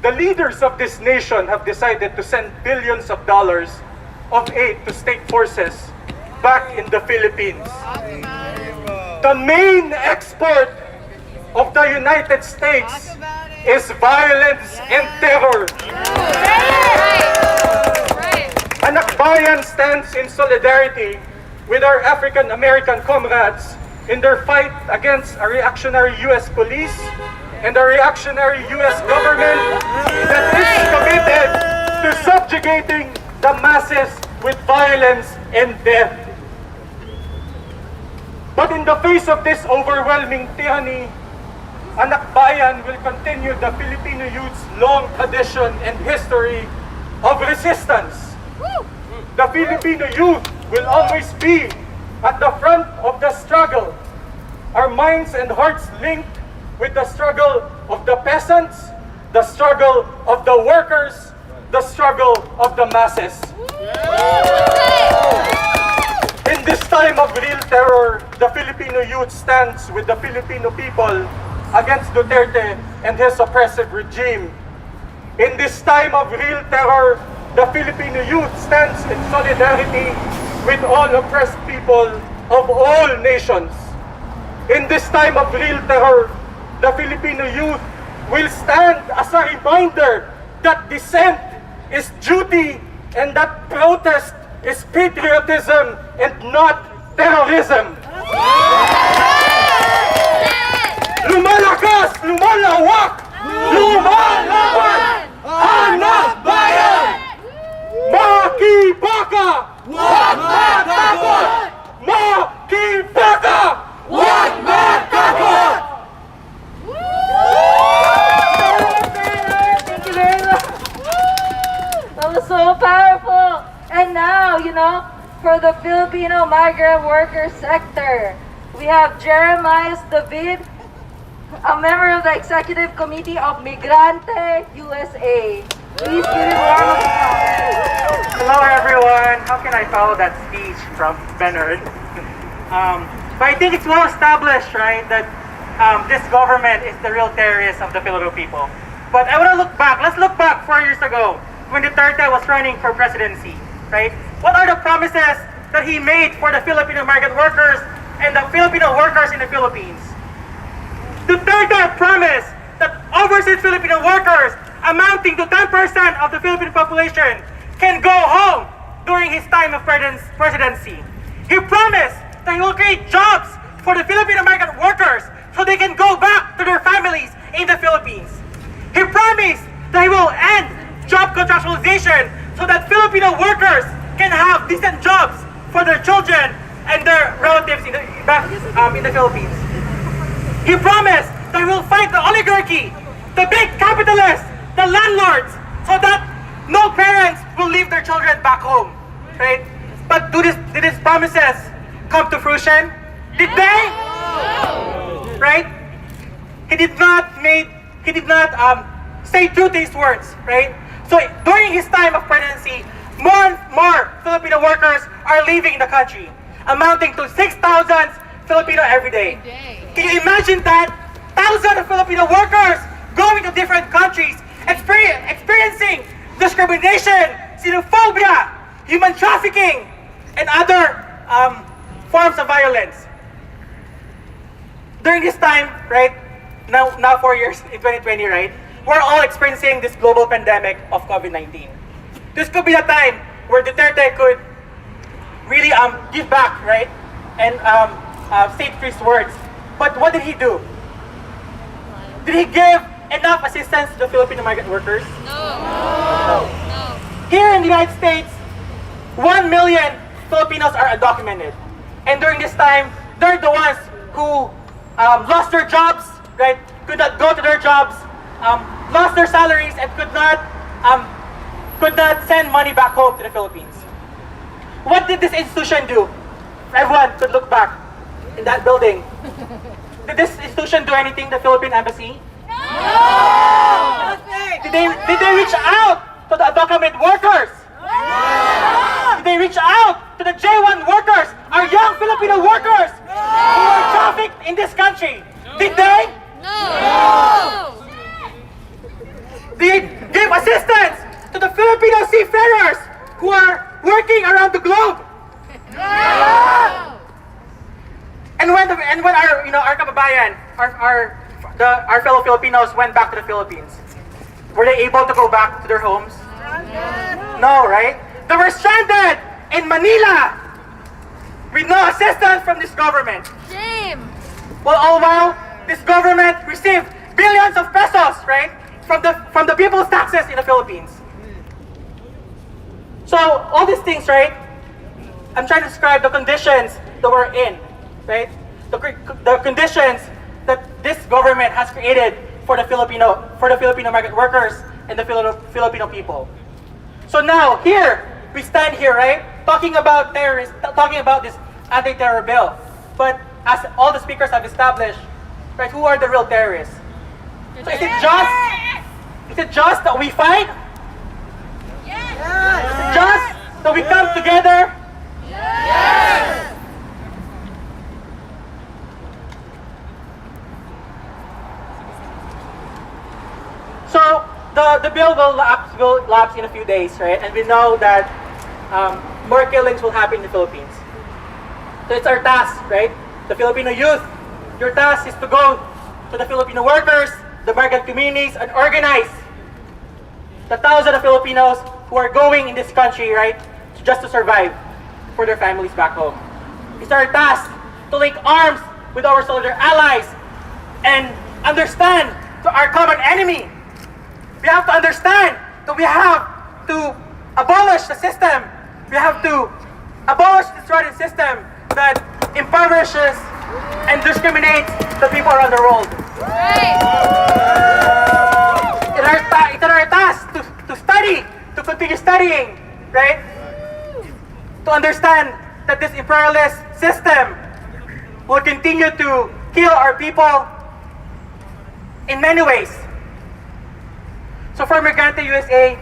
the leaders of this nation have decided to send billions of dollars of aid to state forces back in the Philippines. The main export of the United States is violence and terror. Anakbayan stands in solidarity with our African American comrades in their fight against a reactionary U.S. police and a reactionary U.S. government that is committed to subjugating the masses with violence and death. But in the face of this overwhelming tyranny, Anak Bayan will continue the Filipino youth's long tradition and history of resistance. The Filipino youth will always be at the front of the struggle. Our minds and hearts linked with the struggle of the peasants, the struggle of the workers, the struggle of the masses. In this time of real terror, the Filipino youth stands with the Filipino people against Duterte and his oppressive regime. In this time of real terror, the Filipino youth stands in solidarity with all oppressed people of all nations. In this time of real terror, the Filipino youth will stand as a reminder that dissent is duty and that protest is patriotism and not terrorism. Lumalakas, lumalawak, lumalawan, anak bayan! Makibaka, wag matakot! Makibaka, wag matakot! Thank you very much. That was so powerful. And now, for the Filipino migrant worker sector, we have Jeremiah David, a member of the Executive Committee of Migrante USA. Please give him a warm applause. Hello everyone. How can I follow that speech from Bernard? But I think it's well established, right, that this government is the real terrorist of the Filipino people. But I want to look back. Let's look back 4 years ago when Duterte was running for presidency, right? What are the promises that he made for the Filipino migrant workers and the Filipino workers in the Philippines? Duterte promised that overseas Filipino workers amounting to 10% of the Philippine population can go home during his time of presidency. He promised that he will create jobs for the Filipino migrant workers so they can go back to their families in the Philippines. He promised that he will end job contractualization so that Filipino workers can have decent jobs for their children and their relatives in the Philippines. He promised that he will fight the oligarchy, the big capitalists, the landlords, so that no parents will leave their children back home, right? But did his promises come to fruition? Did they? Right? He did not stay true to his words, right? So during his time of presidency, more and more Filipino workers are leaving the country, amounting to 6,000 Filipino every day. Can you imagine that? Thousands of Filipino workers going to different countries, experiencing discrimination, xenophobia, human trafficking, and other forms of violence. During this time, right, now 4 years in 2020, right, we're all experiencing this global pandemic of COVID-19. This could be the time where Duterte could really give back, right, and state his words. But what did he do? Did he give enough assistance to the Filipino migrant workers? No. Here in the United States, 1 million Filipinos are undocumented. And during this time, they're the ones who lost their jobs, right? Could not go to their jobs, lost their salaries, and could not send money back home to the Philippines. What did this institution do? Everyone could look back in that building. Did this institution do anything, the Philippine Embassy? No! Did they reach out to the undocumented workers? No! Did they reach out to the J1 workers, our young Filipino workers who are trafficked in this country? Did they? No! Did they give assistance to the Filipino seafarers who are working around the globe? No! And when our kababayan, our fellow Filipinos went back to the Philippines, were they able to go back to their homes? No, right? They were stranded in Manila with no assistance from this government. Shame! Well, all while this government received billions of pesos, right, from the people's taxes in the Philippines. So all these things, right? I'm trying to describe the conditions that we're in, right? the conditions that this government has created for the Filipino migrant workers and the Filipino people. So now here we stand here, right, talking about terrorists, talking about this anti-terror bill. But as all the speakers have established, right, who are the real terrorists? So is it just that we fight? Yes. Is it just that we come together? Yes. So the bill will lapse in a few days, right? And we know that more killings will happen in the Philippines. So it's our task, right? The Filipino youth, your task is to go to the Filipino workers, the migrant communities, and organize the thousands of Filipinos who are going in this country, right, just to survive for their families back home. It's our task to link arms with our soldier allies and understand our common enemy. We have to understand that we have to abolish the system. We have to abolish this rotten system that impoverishes and discriminates the people around the world. It's our task to study, to continue studying, right? To understand that this imperialist system will continue to kill our people in many ways. So for Migrante USA,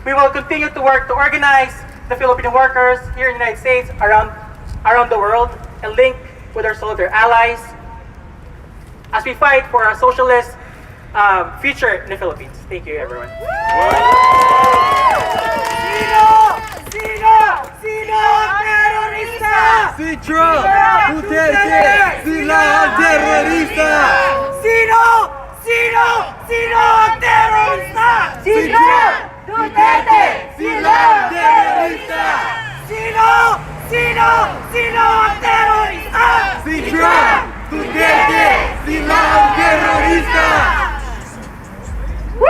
we will continue to work to organize the Filipino workers here in the United States, around the world, and link with our soldier allies as we fight for a socialist future in the Philippines. Thank you, everyone. Sino ang terorista? Si Trump! Duterte! Sila ang terorista! Sino ang terorista? Si Trump! Duterte! Sila ang terorista! Sino ang terorista? Si Trump! Duterte! Sila ang terorista! Woo!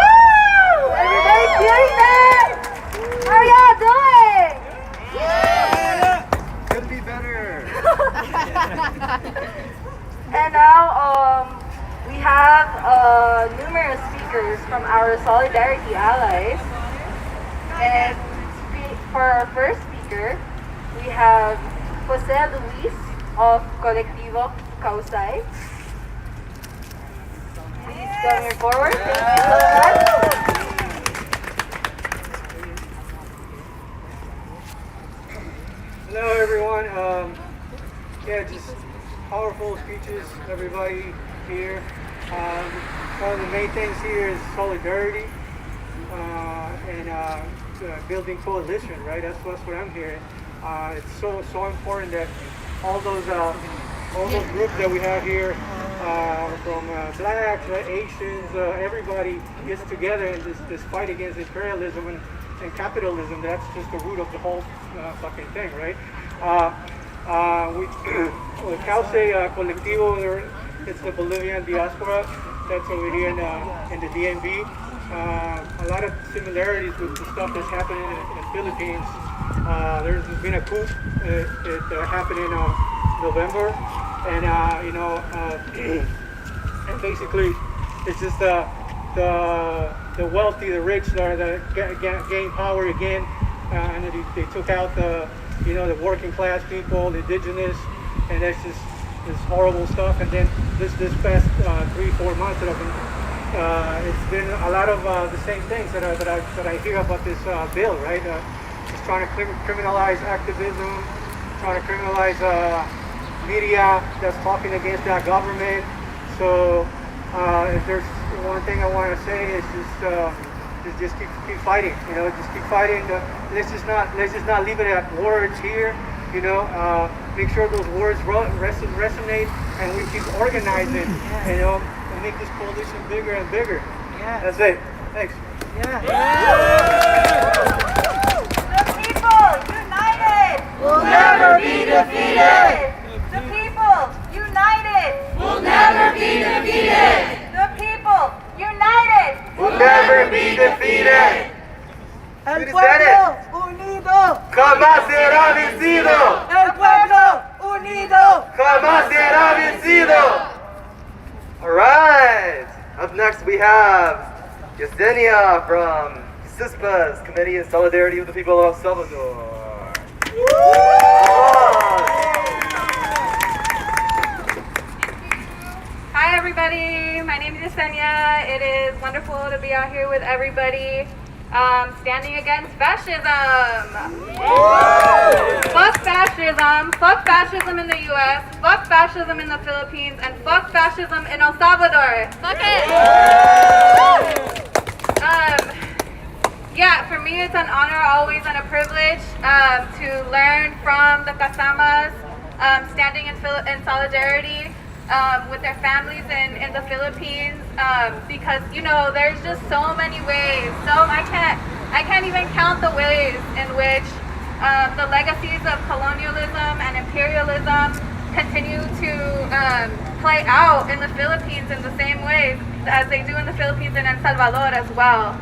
Everybody feeling that? How y'all doing? Could be better. And now, we have numerous speakers from our Solidarity allies. And for our first speaker, we have Jose Luis of Colectivo Causay. Please come here forward. Thank you so much. Hello, everyone. Just powerful speeches, everybody here. One of the main things here is solidarity and building coalition, right? That's what I'm hearing. It's so important that all those groups that we have here, from blacks, Asians, everybody gets together in this fight against imperialism and capitalism. That's just the root of the whole fucking thing, right? With Cauce Colectivo, it's the Bolivian diaspora that's over here in the DMV. A lot of similarities with the stuff that's happening in the Philippines. There's been a coup. It happened in November, and and basically it's just the wealthy, the rich, that gain power again, and they took out the working class people, the indigenous, and that's just this horrible stuff. And then this past 3-4 months that I've been, it's been a lot of the same things that I hear about this bill, right? It's trying to criminalize activism, trying to criminalize media that's talking against that government. So if there's one thing I want to say is just keep fighting. Just keep fighting. Let's just not leave it at words here. Make sure those words resonate, and we keep organizing. And make this coalition bigger and bigger. Yeah. That's it. Thanks. The people united Will never be defeated. The people united Will never be defeated. The people united Will never be defeated. El pueblo unido. Jamás será vencido. El pueblo unido. unido. Jamás será vencido. All right. Up next we have Yesenia from CISPA's Committee in Solidarity with the People of El Salvador. Hi everybody, my name is Yesenia. It is wonderful to be out here with everybody standing against fascism. Fuck fascism in the US, fuck fascism in the Philippines, and fuck fascism in El Salvador. Fuck it! Yeah, for me it's an honor always and a privilege to learn from the Kasamas standing in solidarity with their families in the Philippines, because you know there's just so many ways. I can't even count the ways in which the legacies of colonialism and imperialism continue to play out in the Philippines in the same ways as they do in the Philippines and El Salvador as well.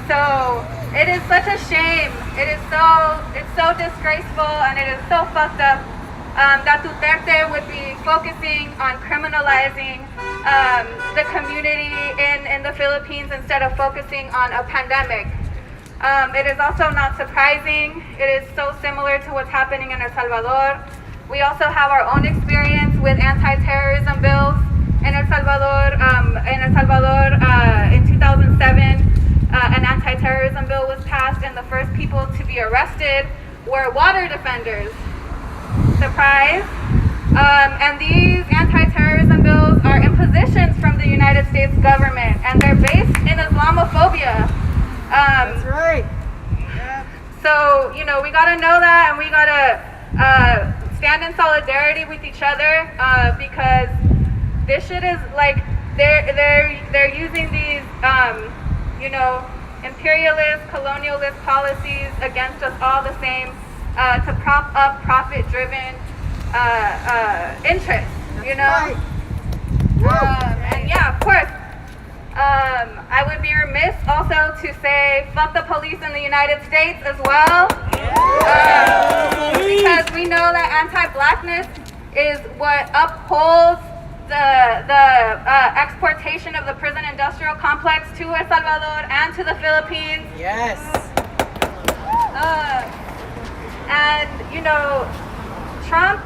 So it is such a shame. It's so disgraceful, and it is so fucked up that Duterte would be focusing on criminalizing the community in the Philippines instead of focusing on a pandemic. It is also not surprising. It is so similar to what's happening in El Salvador. We also have our own experience with anti-terrorism bills in El Salvador. In 2007, an anti-terrorism bill was passed, and the first people to be arrested were water defenders. Surprise. And these anti-terrorism bills are impositions from the United States government, and they're based in Islamophobia. That's right. So, you know, we gotta know that, and we gotta stand in solidarity with each other, because this shit is like, they're using these, you know, imperialist, colonialist policies against us all the same, to prop up profit-driven interests, you know? And yeah, of course, I would be remiss also to say fuck the police in the United States as well, because we know that anti-blackness is what upholds the exportation of the prison industrial complex to El Salvador and to the Philippines. Yes. And, you know, Trump,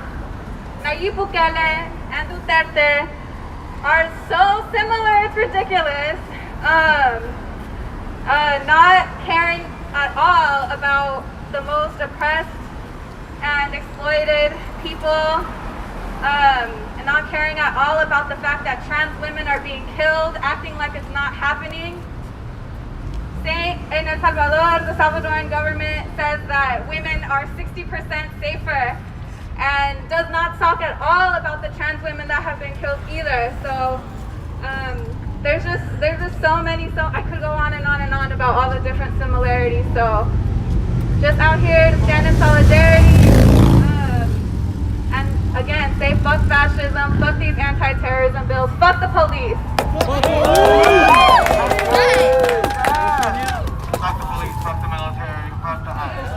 Nayib Bukele, and Duterte are so similar, it's ridiculous. Not caring at all about the most oppressed and exploited people, and not caring at all about the fact that trans women are being killed, acting like it's not happening. In El Salvador, the Salvadoran government says that women are 60% safer, and does not talk at all about the trans women that have been killed either. So there's just so many. So I could go on and on and on about all the different similarities. So just out here to stand in solidarity, and again say fuck fascism, fuck these anti-terrorism bills, fuck the police. Fuck the police, fuck the military, fuck the ICE.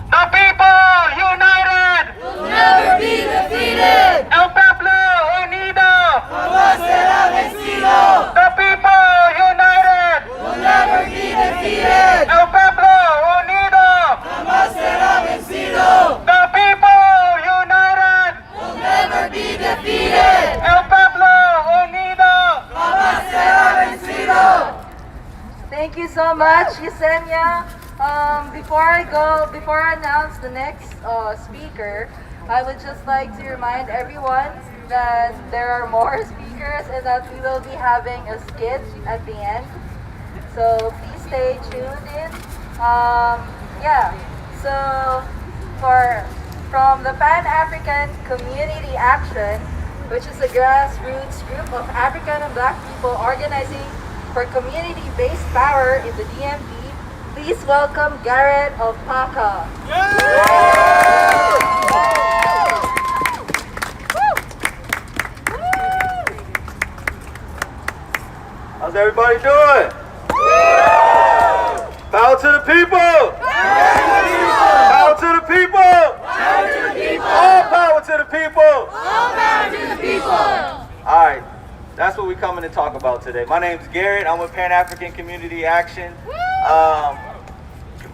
The people united Will never be defeated. El pueblo unido. Jamás será vencido. The people united Will never be defeated. El pueblo unido. Jamás será vencido. The people united Will never be defeated. El pueblo unido. Jamás será vencido. Thank you so much, Yesenia. Before I announce the next speaker, I would just like to remind everyone that there are more speakers and that we will be having a skit at the end. So please stay tuned in. Yeah, so from the Pan-African Community Action, which is a grassroots group of African and Black people organizing for community-based power in the DMV, please welcome Garrett of PACA. How's everybody doing? Power to the people! to the people! Power to the people! All power to the people! All power to the people! All right, that's what we're coming to talk about today. My name's Garrett. I'm with Pan-African Community Action.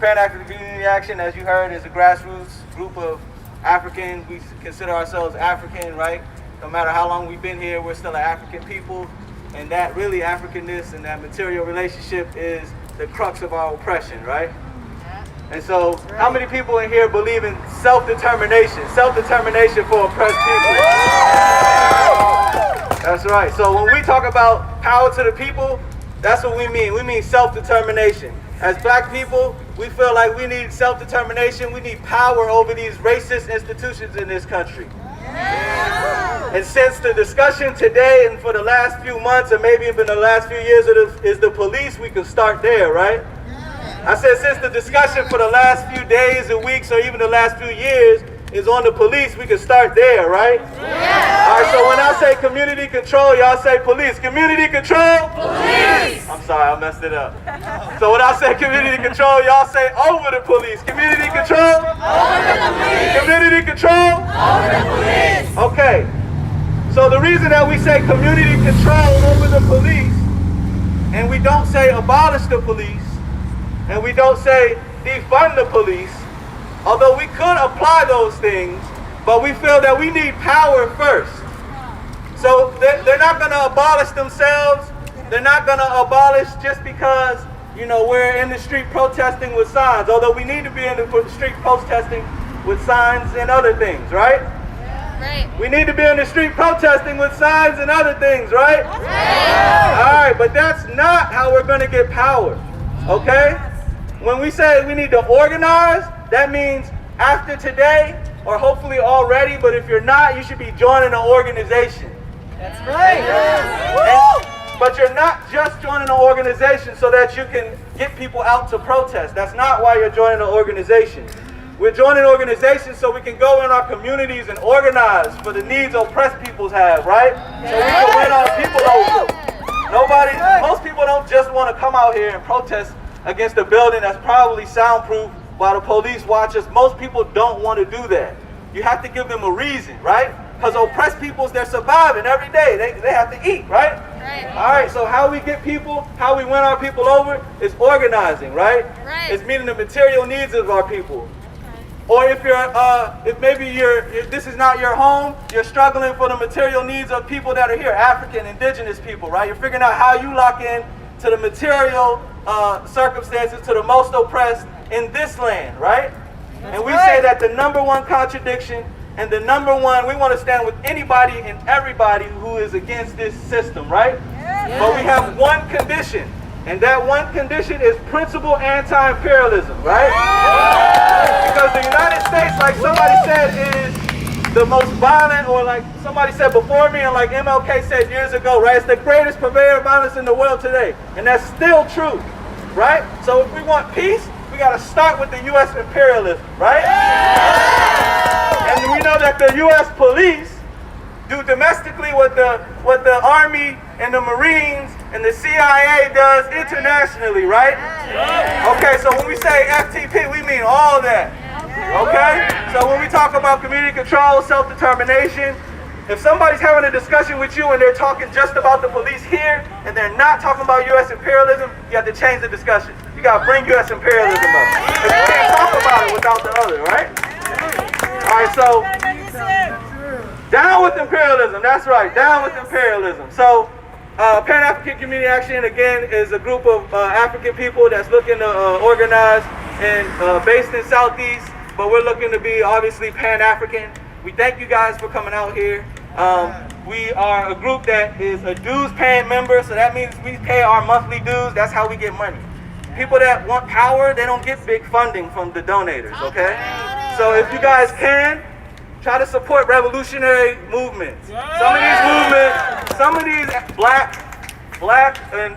Pan-African Community Action, as you heard, is a grassroots group of Africans. We consider ourselves African, right? No matter how long we've been here, we're still an African people. And that really Africanness and that material relationship is the crux of our oppression, right? And so, how many people in here believe in self-determination? Self-determination for oppressed people. That's right. So when we talk about power to the people, that's what we mean. We mean self-determination. As black people, we feel like we need self-determination. We need power over these racist institutions in this country. And since the discussion today and for the last few months, or maybe even the last few years, is the police, we can start there, right? I said since the discussion for the last few days and weeks, or even the last few years, is on the police, we can start there, right? All right, so when I say community control, y'all say police. Community control? Police! I'm sorry, I messed it up. So when I say community control, y'all say over the police. Community control? Over the police! Community control? Over the police! Okay. So the reason that we say community control over the police, and we don't say abolish the police, and we don't say defund the police, although we could apply those things, but we feel that we need power first. So they're not going to abolish themselves. They're not going to abolish just because, you know, we're in the street protesting with signs, although we need to be in the street protesting with signs and other things, right? Right. We need to be in the street protesting with signs and other things, right? Right. All right, but that's not how we're going to get power, okay? When we say we need to organize, that means after today, or hopefully already, but if you're not, you should be joining an organization. That's right. But you're not just joining an organization so that you can get people out to protest. That's not why you're joining an organization. We're joining organizations so we can go in our communities and organize for the needs oppressed peoples have, right? So we can win our people over. Most people don't just want to come out here and protest against a building that's probably soundproof while the police watch us. Most people don't want to do that. You have to give them a reason, right? Because oppressed peoples, they're surviving every day. They have to eat, right? Right. All right, so how we get people, how we win our people over is organizing, right? Right. It's meeting the material needs of our people. Or if if this is not your home, you're struggling for the material needs of people that are here, African, indigenous people, right? You're figuring out how you lock in to the material circumstances, to the most oppressed in this land, right? And we say that the number one contradiction and the number one, we want to stand with anybody and everybody who is against this system, right? But we have one condition, and that one condition is principal anti-imperialism, right? Because the United States, like somebody said, is the most violent, or like somebody said before me, and like MLK said years ago, right? It's the greatest purveyor of violence in the world today, and that's still true, right? So if we want peace, we got to start with the U.S. imperialism, right? And we know that the U.S. police do domestically what the Army and the Marines and the CIA does internationally, right? Okay, so when we say FTP, we mean all that. Okay? So when we talk about community control, self-determination, if somebody's having a discussion with you and they're talking just about the police here and they're not talking about U.S. imperialism, you have to change the discussion. You got to bring U.S. imperialism up. Because you can't talk about it without the other, right? All right, so down with imperialism. That's right, down with imperialism. So Pan-African Community Action, again, is a group of African people that's looking to organize and based in Southeast, but we're looking to be obviously Pan-African. We thank you guys for coming out here. We are a group that is a dues-paying member, so that means we pay our monthly dues. That's how we get money. People that want power, they don't get big funding from the donators, okay? So if you guys can, try to support revolutionary movements. Some of these black and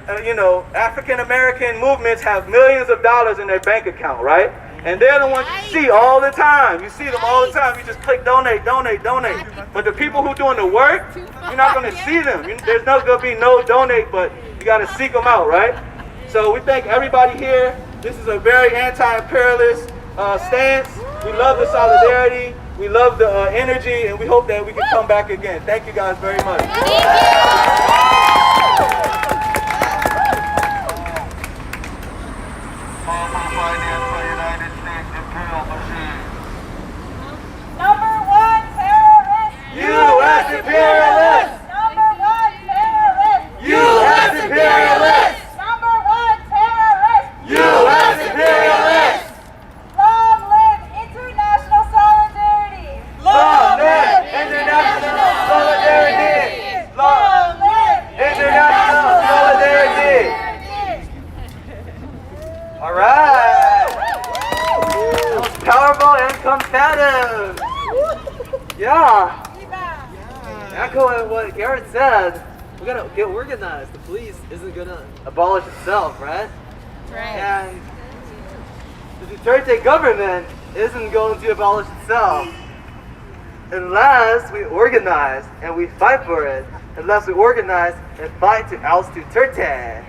African American movements have millions of dollars in their bank account, right? And they're the ones you see all the time. You see them all the time. You just click donate, donate, donate. But the people who doing the work, you're not going to see them. There's not going to be no donate, but you got to seek them out, right? So we thank everybody here. This is a very anti-imperialist stance. We love the solidarity. We love the energy, and we hope that we can come back again. Thank you guys very much. Number one terrorist. U.S. imperialists! Number one terrorist. U.S. imperialists! Number one terrorist. U.S. imperialists! Long live international solidarity. Long live international solidarity! Long live international solidarity! All right. That was powerful and combative. Yeah. Echoing what Garrett said, we gotta get organized. The police isn't gonna abolish itself, right? And the Duterte government isn't going to abolish itself unless we organize and we fight for it. Unless we organize and fight to oust Duterte.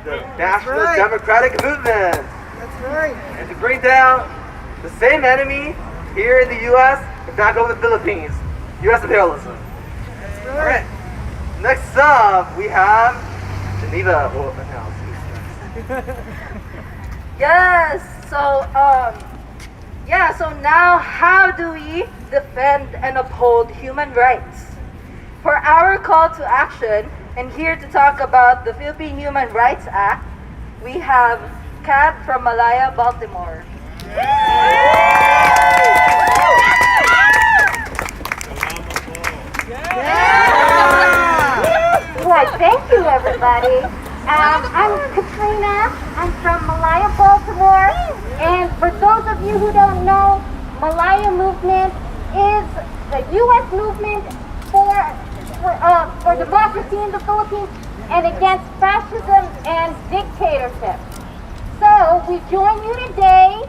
The National Democratic Movement. That's right. And to bring down the same enemy here in the U.S. and back over the Philippines. U.S. imperialism. That's right. All right. Next up, we have Geneva. Yes. So now how do we defend and uphold human rights? For our call to action, and here to talk about the Philippine Human Rights Act, we have Kat from Malaya, Baltimore. Why, thank you, everybody. I'm Katrina. I'm from Malaya, Baltimore. And for those of you who don't know, Malaya movement is the U.S. movement for democracy in the Philippines and against fascism and dictatorship. So we join you today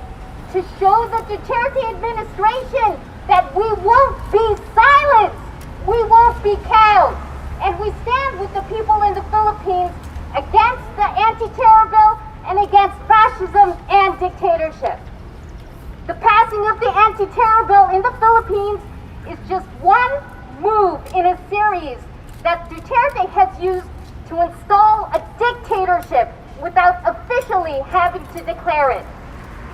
to show the Duterte administration that we won't be silenced, we won't be cowed, and we stand with the people in the Philippines against the anti-terror bill and against fascism and dictatorship. The passing of the anti-terror bill in the Philippines is just one move in a series that Duterte has used to install a dictatorship without officially having to declare it.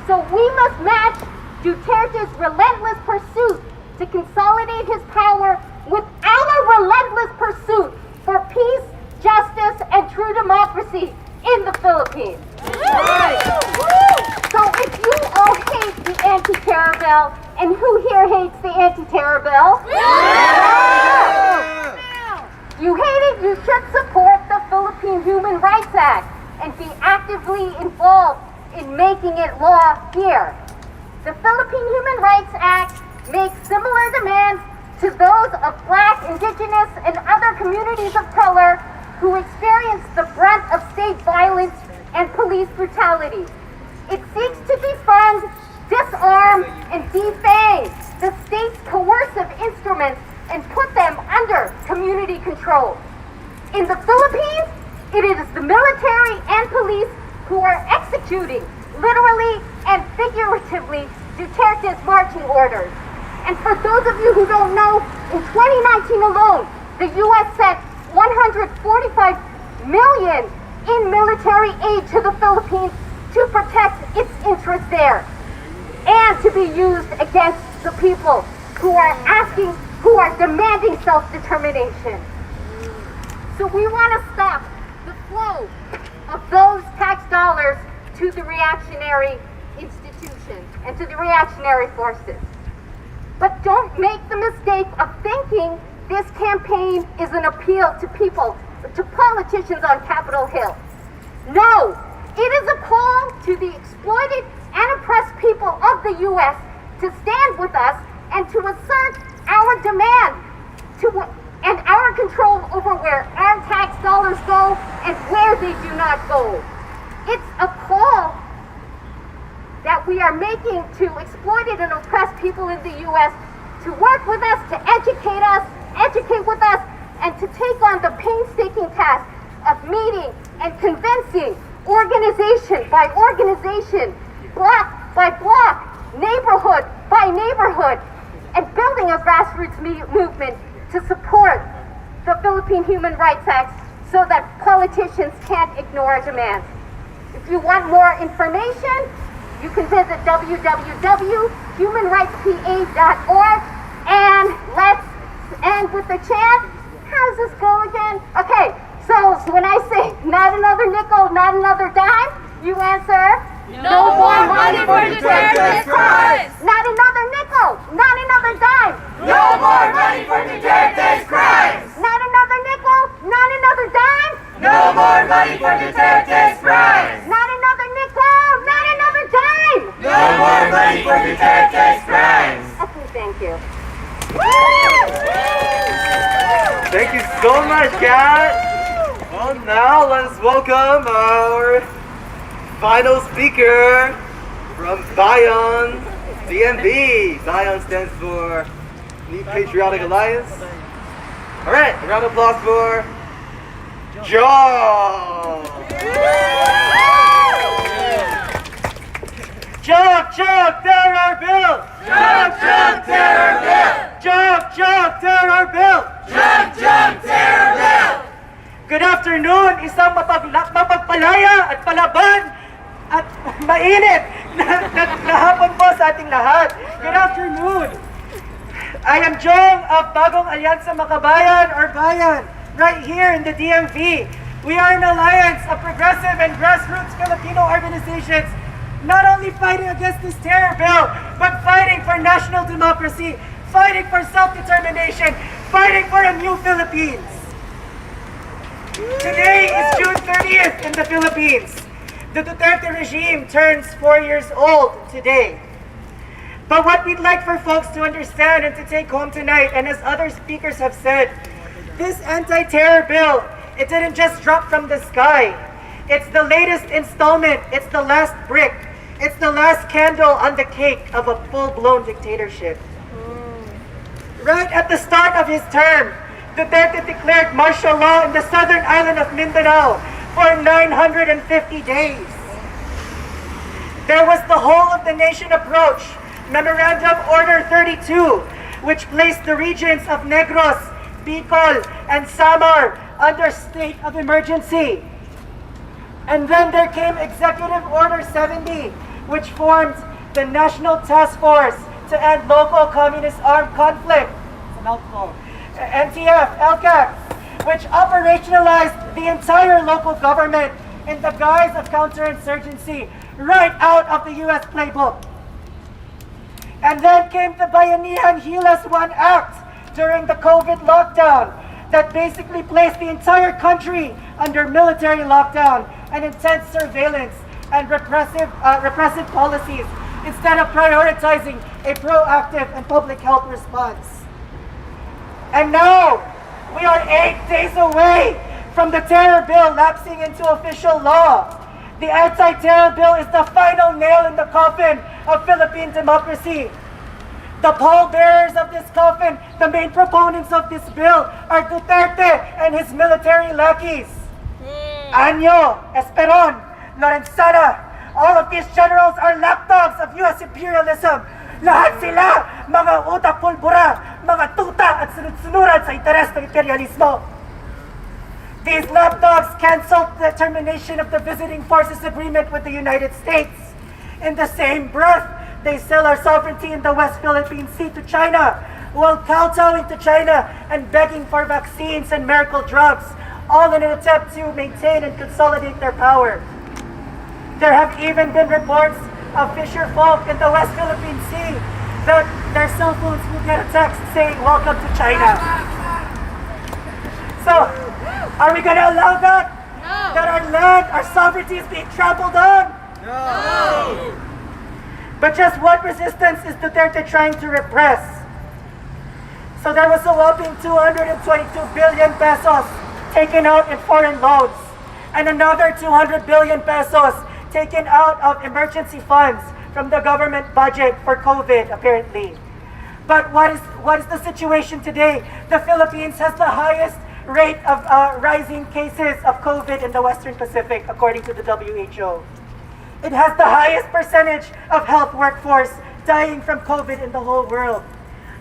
So we must match Duterte's relentless pursuit to consolidate his power with our relentless pursuit for peace, justice, and true democracy in the Philippines. So if you all hate the anti-terror bill, and who here hates the anti-terror bill? You hate it, you should support the Philippine Human Rights Act and be actively involved in making it law here. The Philippine Human Rights Act makes similar demands to those of Black, Indigenous, and other communities of color who experience the brunt of state violence and police brutality. It seeks to defund, disarm, and defang the state's coercive instruments and put them under community control. In the Philippines, it is the military and police who are executing, literally and figuratively, Duterte's marching orders. And for those of you who don't know, in 2019 alone, the U.S. sent $145 million in military aid to the Philippines to protect its interests there and to be used against the people who are demanding self-determination. So we want to stop the flow of those tax dollars to the reactionary institutions and to the reactionary forces. But don't make the mistake of thinking this campaign is an appeal to people, to politicians on Capitol Hill. No, it is a call to the exploited and oppressed people of the U.S. to stand with us and to assert our demand and our control over where our tax dollars go and where they do not go. It's a call that we are making to exploited and oppressed people in the U.S. to work with us, to educate with us, and to take on the painstaking task of meeting and convincing organization by organization, block by block, neighborhood by neighborhood, and building a grassroots movement to support the Philippine Human Rights Act so that politicians can't ignore our demands. If you want more information, you can visit www.humanrightspa.org. And let's end with the chant. How's this go again? Okay, so when I say not another nickel, not another dime, you answer, No more money for Duterte's crimes! not another nickel, not another dime, No more money for Duterte's crimes! not another nickel, not another dime, No more money for Duterte's crimes! not another nickel, not another dime. No more money for Duterte's crimes! Okay, thank you. Thank you so much, Kat. Well, now let's welcome our final speaker from Bayon, DMV. Bayon stands for New Patriotic Alliance. All right, a round of applause for John. Jump, jump, terror bill! Jump, jump, terror bill! Jump, jump, terror bill! Jump, jump, terror bill! Good afternoon, isang mapagpalaya at palaban at mainit na hapon po sa ating lahat. Good afternoon. I am Jong of Bagong Alyansa Makabayan or Bayan, right here in the DMV. We are an alliance of progressive and grassroots Filipino organizations, not only fighting against this terror bill, but fighting for national democracy, fighting for self-determination, fighting for a new Philippines. Today is June 30th in the Philippines. The Duterte regime turns 4 years old today. But what we'd like for folks to understand and to take home tonight, and as other speakers have said, this anti-terror bill, it didn't just drop from the sky. It's the latest installment. It's the last brick. It's the last candle on the cake of a full-blown dictatorship. Right at the start of his term, Duterte declared martial law in the southern island of Mindanao for 950 days. There was the whole of the nation approach, Memorandum Order 32, which placed the regions of Negros, Bicol, and Samar under state of emergency. And then there came Executive Order 70, which formed the National Task Force to End Local Communist Armed Conflict, it's a mouthful, NTF, LCAC, which operationalized the entire local government in the guise of counterinsurgency right out of the US playbook. And then came the Bayanihan Hilas 1 Act during the COVID lockdown that basically placed the entire country under military lockdown and intense surveillance and repressive policies instead of prioritizing a proactive and public health response. And now, we are 8 days away from the terror bill lapsing into official law. The anti-terror bill is the final nail in the coffin of Philippine democracy. The pallbearers of this coffin, the main proponents of this bill, are Duterte and his military lackeys. Año, Esperon, Lorenzana, all of these generals are lapdogs of U.S. imperialism. Lahat sila, mga utak pulbura, mga tuta at sunod-sunuran sa interes ng imperialismo. These lapdogs canceled the termination of the Visiting Forces Agreement with the United States. In the same breath, they sell our sovereignty in the West Philippine Sea to China, while kowtowing to China and begging for vaccines and miracle drugs, all in an attempt to maintain and consolidate their power. There have even been reports of fisher folk in the West Philippine Sea that their cell phones will get a text saying, "Welcome to China." So, are we going to allow that? No. That our land, our sovereignty is being trampled on? No. But just what resistance is Duterte trying to repress? So there was a whopping 222 billion pesos taken out in foreign loans, and another 200 billion pesos taken out of emergency funds from the government budget for COVID, apparently. But what is the situation today? The Philippines has the highest rate of rising cases of COVID in the Western Pacific, according to the WHO. It has the highest percentage of health workforce dying from COVID in the whole world.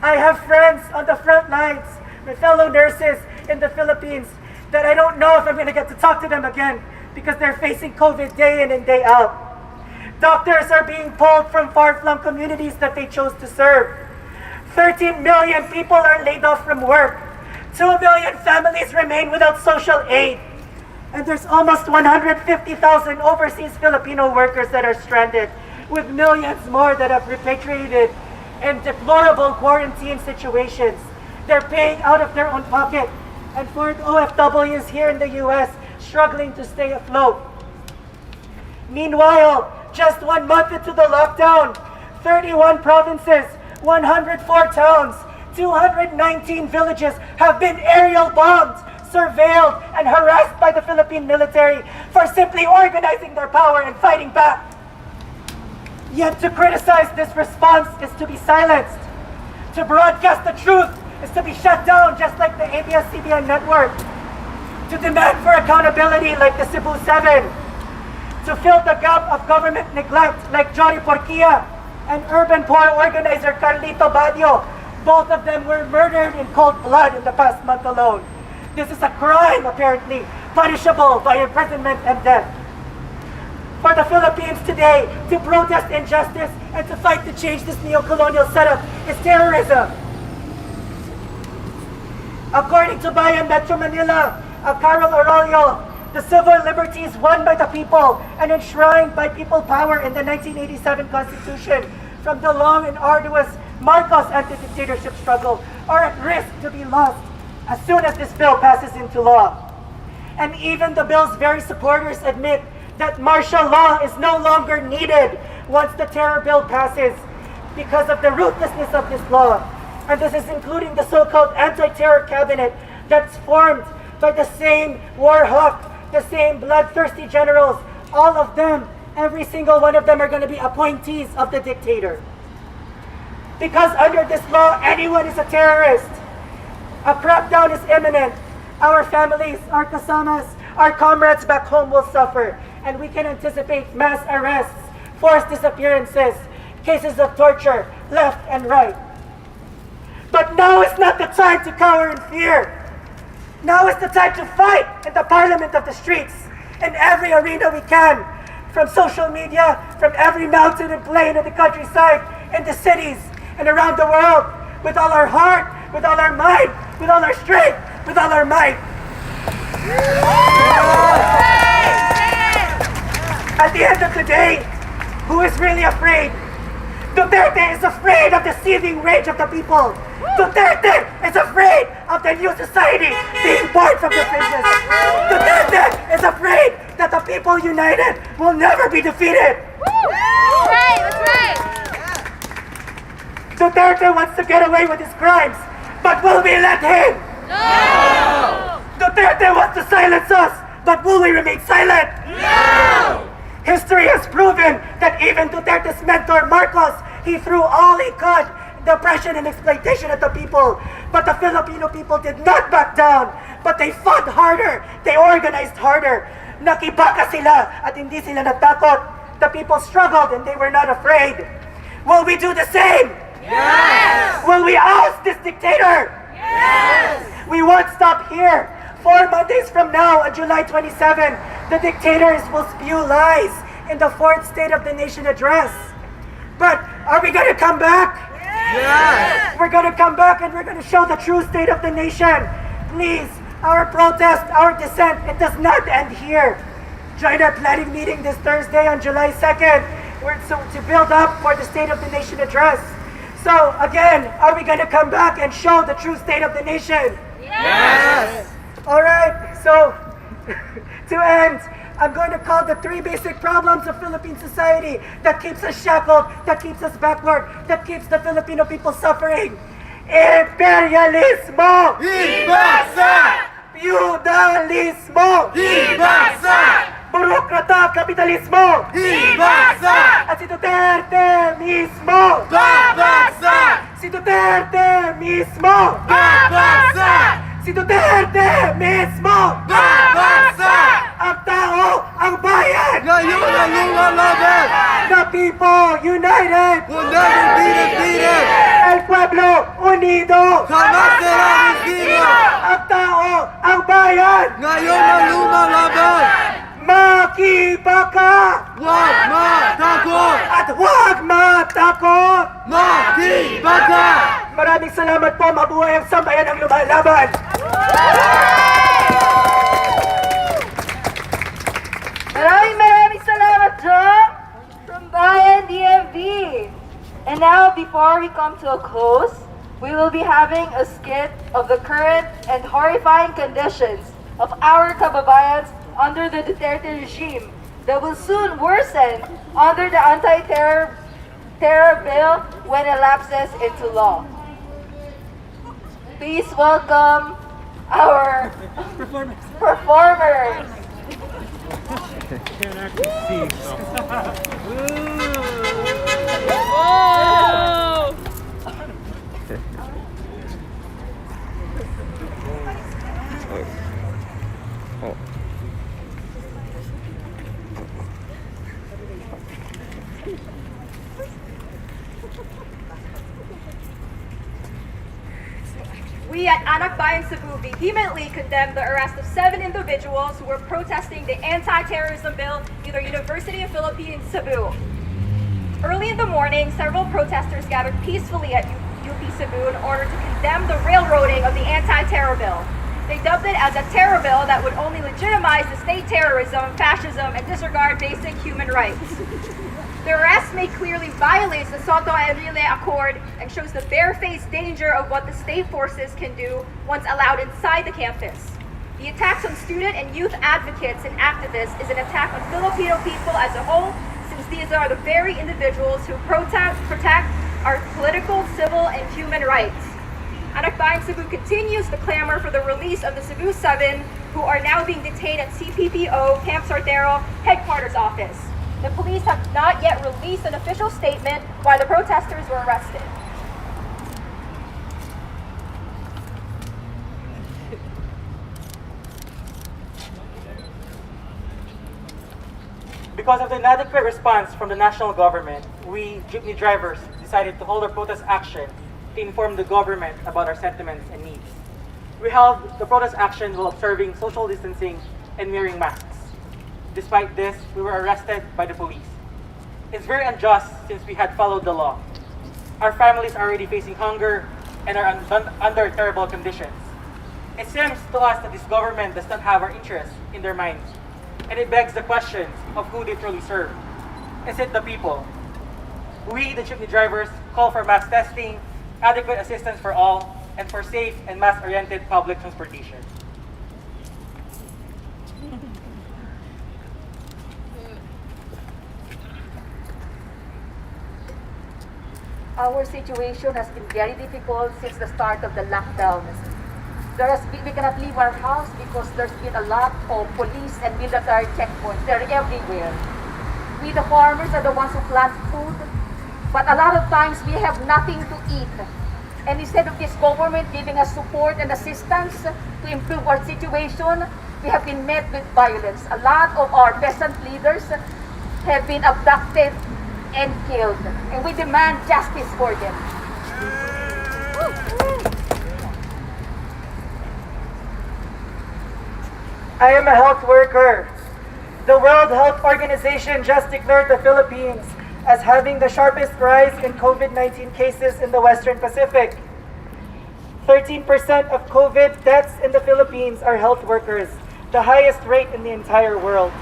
I have friends on the front lines, my fellow nurses in the Philippines, that I don't know if I'm going to get to talk to them again because they're facing COVID day in and day out. Doctors are being pulled from far-flung communities that they chose to serve. 13 million people are laid off from work. 2 million families remain without social aid. And there's almost 150,000 overseas Filipino workers that are stranded, with millions more that have repatriated in deplorable quarantine situations. They're paying out of their own pocket. And for OFWs here in the US, struggling to stay afloat. Meanwhile, just 1 month into the lockdown, 31 provinces, 104 towns, 219 villages have been aerial bombed, surveilled, and harassed by the Philippine military for simply organizing their power and fighting back. Yet to criticize this response is to be silenced. To broadcast the truth is to be shut down, just like the ABS-CBN network. To demand for accountability like the Cebu 7. To fill the gap of government neglect like Jory Porquia and urban poor organizer Carlito Badio. Both of them were murdered in cold blood in the past month alone. This is a crime, apparently, punishable by imprisonment and death. For the Philippines today, to protest injustice and to fight to change this neo-colonial setup is terrorism. According to Bayan Metro Manila, Carol Arroyo, the civil liberties won by the people and enshrined by people power in the 1987 Constitution from the long and arduous Marcos anti-dictatorship struggle are at risk to be lost as soon as this bill passes into law. And even the bill's very supporters admit that martial law is no longer needed once the terror bill passes because of the ruthlessness of this law. And this is including the so-called anti-terror cabinet that's formed by the same war hawk, the same bloodthirsty generals. All of them, every single one of them are going to be appointees of the dictator. Because under this law, anyone is a terrorist. A crackdown is imminent. Our families, our kasamas, our comrades back home will suffer. And we can anticipate mass arrests, forced disappearances, cases of torture, left and right. But now is not the time to cower in fear. Now is the time to fight in the parliament of the streets, in every arena we can, from social media, from every mountain and plain in the countryside, in the cities, and around the world, with all our heart, with all our mind, with all our strength, with all our might. At the end of the day, who is really afraid? Duterte is afraid of the seething rage of the people. Duterte is afraid of the new society being born from the fringes. Duterte is afraid that the people united will never be defeated. That's right, that's right. Duterte wants to get away with his crimes, but will we let him? No! Duterte wants to silence us, but will we remain silent? No! History has proven that even Duterte's mentor, Marcos, he threw all he could, the oppression and exploitation at the people. But the Filipino people did not back down, but they fought harder, they organized harder. Nakibaka sila at hindi sila natakot. The people struggled and they were not afraid. Will we do the same? Yes! Will we oust this dictator? Yes! We won't stop here. 4 Mondays from now, on July 27, the dictators will spew lies in the 4th State of the Nation address. But are we going to come back? Yes! We're going to come back and we're going to show the true state of the nation. Please, our protest, our dissent, it does not end here. Join our planning meeting this Thursday on July 2nd to build up for the State of the Nation address. So again, are we going to come back and show the true state of the nation? Yes! All right, so to end, I'm going to call the 3 basic problems of Philippine society that keeps us shackled, that keeps us backward, that keeps the Filipino people suffering. Imperialismo! Ibasa! Feudalismo! Ibasa! Burokrata! Kapitalismo! Ibasa! At si Duterte mismo! Babasa! Si Duterte mismo! Babasa! Si Duterte mismo! Babasa! Ang tao, ang bayan! Ngayon ang lumalaban! Na people united will never be defeated. El pueblo unido Jamás será vencido. ang tao, ang bayan. Ngayon ang lumalaban. Makibaka Huwag matakot. at huwag matakot. Makibaka. Maraming salamat po. Mabuhay ang sambayan ang lumalaban. Maraming salamat, Jom, from Bayan DMV. And now, before we come to a close, we will be having a skit of the current and horrifying conditions of our kababayans under the Duterte regime that will soon worsen under the anti-terror bill when it lapses into law. Please welcome our performers. We at Anak Bayan Cebu vehemently condemn the arrest of 7 individuals who were protesting the anti-terrorism bill near the University of Philippines, Cebu. Early in the morning, several protesters gathered peacefully at UP Cebu in order to condemn the railroading of the anti-terror bill. They dubbed it as a terror bill that would only legitimize the state terrorism, fascism, and disregard basic human rights. The arrest may clearly violates the Soto Enrile Accord and shows the barefaced danger of what the state forces can do once allowed inside the campus. The attacks on student and youth advocates and activists is an attack on Filipino people as a whole, since these are the very individuals who protect our political, civil, and human rights. Anak Bayan Cebu continues the clamor for the release of the Cebu 7 who are now being detained at CPPO Camp Sortero headquarters office. The police have not yet released an official statement why the protesters were arrested. Because of the inadequate response from the national government, we jeepney drivers decided to hold our protest action to inform the government about our sentiments and needs. We held the protest action while observing social distancing and wearing masks. Despite this, we were arrested by the police. It's very unjust since we had followed the law. Our families are already facing hunger and are under terrible conditions. It seems to us that this government does not have our interests in their minds, and it begs the question of who they truly serve. Is it the people? We, the jeepney drivers, call for mass testing, adequate assistance for all, and for safe and mass-oriented public transportation. Our situation has been very difficult since the start of the lockdown. We cannot leave our house because there's been a lot of police and military checkpoints. They're everywhere. We, the farmers, are the ones who plant food, but a lot of times we have nothing to eat. And instead of this government giving us support and assistance to improve our situation, we have been met with violence. A lot of our peasant leaders have been abducted and killed, and we demand justice for them. I am a health worker. The World Health Organization just declared the Philippines as having the sharpest rise in COVID-19 cases in the Western Pacific. 13% of COVID deaths in the Philippines are health workers, the highest rate in the entire world.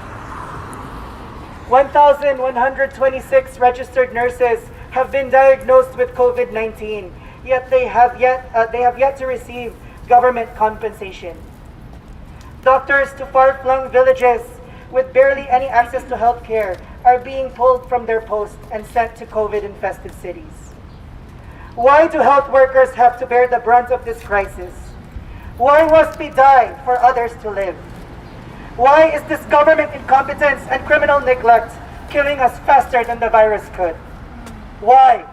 1,126 registered nurses have been diagnosed with COVID-19, yet they have yet to receive government compensation. Doctors to far-flung villages with barely any access to health care are being pulled from their posts and sent to COVID-infested cities. Why do health workers have to bear the brunt of this crisis? Why must we die for others to live? Why is this government incompetence and criminal neglect killing us faster than the virus could? Why?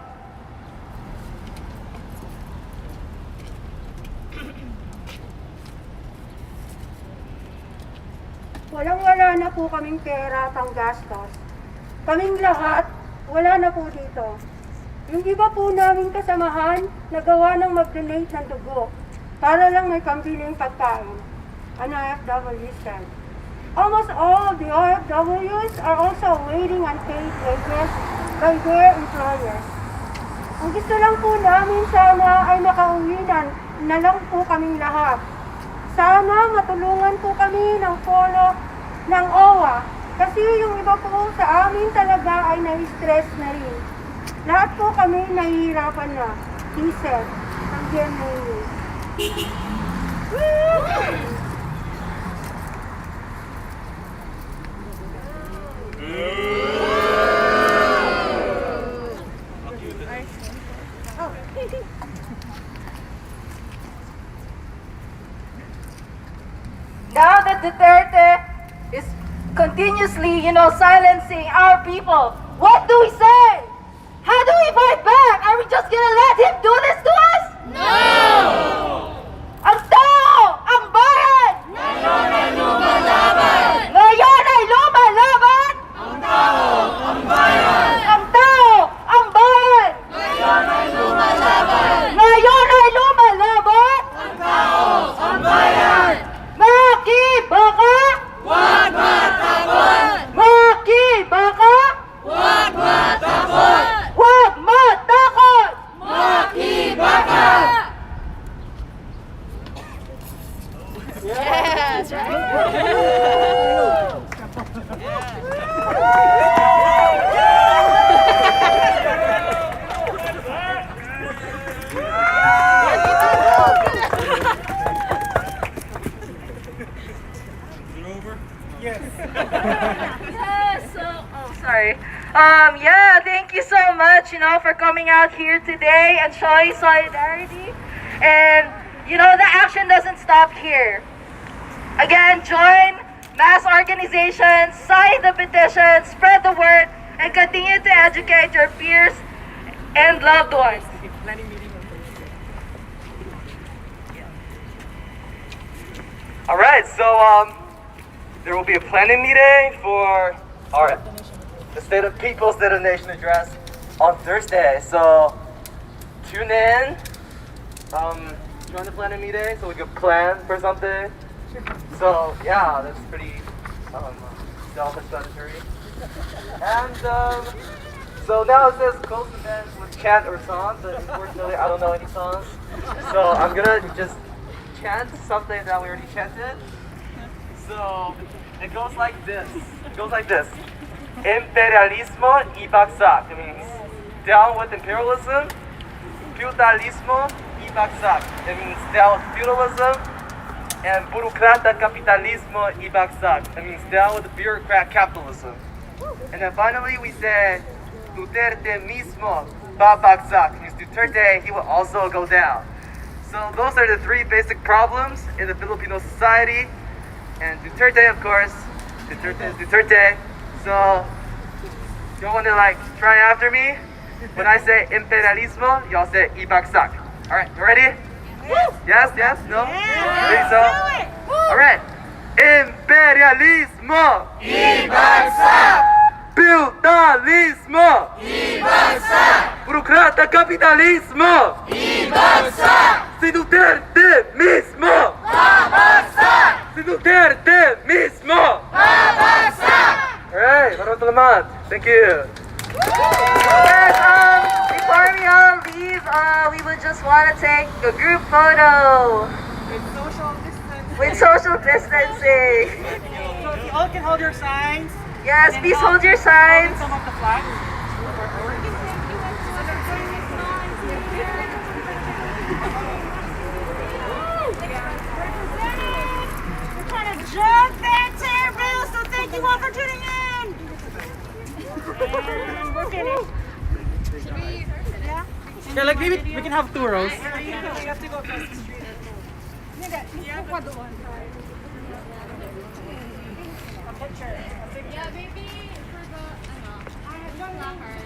Walang-wala na po kaming pera at ang gastos. Kaming lahat wala na po dito. Yung iba po naming kasamahan, nagawa ng mag-donate ng dugo para lang may pambiling pagkain. An OFW said. Almost all of the OFWs are also awaiting unpaid wages by their employers. Ang gusto lang po namin sana ay makauwi na lang po kaming lahat. Sana matulungan po kami ng polo ng OWA kasi yung iba po sa amin talaga ay na-stress na rin. Lahat po kami nahihirapan na, he said. Ang GMA. Now that Duterte is continuously, silencing our people, what do we say? How do we fight back? Are we just gonna let him do this to us? No! Ang tao! Ang bayan! Ngayon ay lumalaban! Ngayon ay lumalaban! Ang tao! Ang bayan! Ang tao! Ang bayan! Ngayon ay lumalaban! Ngayon ay lumalaban! Ang tao! Ang bayan! Makibaka! Huwag matakot! Makibaka! Huwag matakot! Huwag matakot! Makibaka! Yes, sorry. Yeah, thank you so much, for coming out here today and showing solidarity. And, the action doesn't stop here. Again, join mass organizations, sign the petition, spread the word, and continue to educate your peers and loved ones. All right, so there will be a planning meeting for the State of People's State of Nation address on Thursday. So tune in, join the planning meeting so we can plan for something. So yeah, that's pretty self-explanatory. And so now it says close event with chant or songs, but unfortunately I don't know any songs. So I'm gonna just chant something that we already chanted. So it goes like this. Imperialismo y bagsak. It means down with imperialism. Feudalismo y bagsak. It means down with feudalism. And burocrata capitalismo y bagsak. It means down with bureaucrat capitalism. And then finally we say Duterte mismo ba bagsak. It means Duterte, he will also go down. So those are the three basic problems in the Filipino society. And Duterte, of course, Duterte is Duterte. So, you want to try after me? When I say imperialismo, y'all say ibagsak. Alright, you ready? Yes, no? Ready, so? Alright. Imperialismo! Ibagsak! Feudalismo! Ibagsak! Burocrata capitalismo! Ibagsak! Si Duterte mismo! Babagsak! Si Duterte mismo! Babagsak! Alright, maraming salamat. Thank you. Yes, before we all leave, we would just want to take a group photo. With social distancing. So you all can hold your signs. Yes, please hold your signs. Some of the flags. We're trying to jump that terrible, so thank you all for tuning in. And we're finished. Yeah, maybe we can have 2 rows. You have to go across the street. Yeah, maybe for the placard,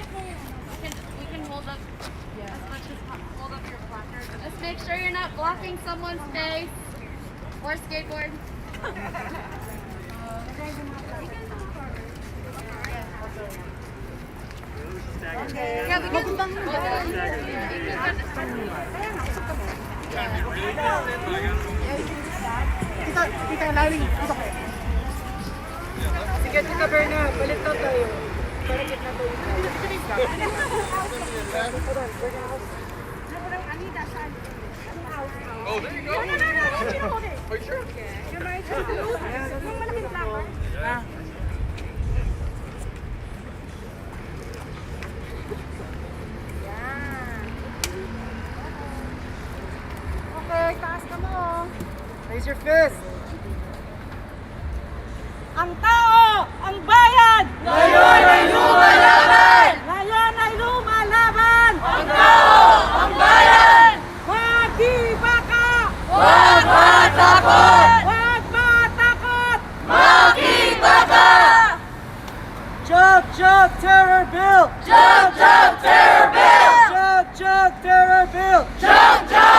we can hold up as much as hold up your placard. Just make sure you're not blocking someone's face or skateboard. Yeah, we can. Sige, Tita Berna, balik na tayo. Balik na tayo. Oh, there you go. Are you sure? Okay, taas ka mo. Raise your fist. Ang tao, ang bayan! Ngayon ay lumalaban! Ngayon ay lumalaban! Ang tao, ang bayan! Magbibaka! Huwag matakot! Huwag matakot! Makibaka! Jump, jump, terror bill! Jump, jump, terror bill! Jump, jump, terror bill! Jump, jump,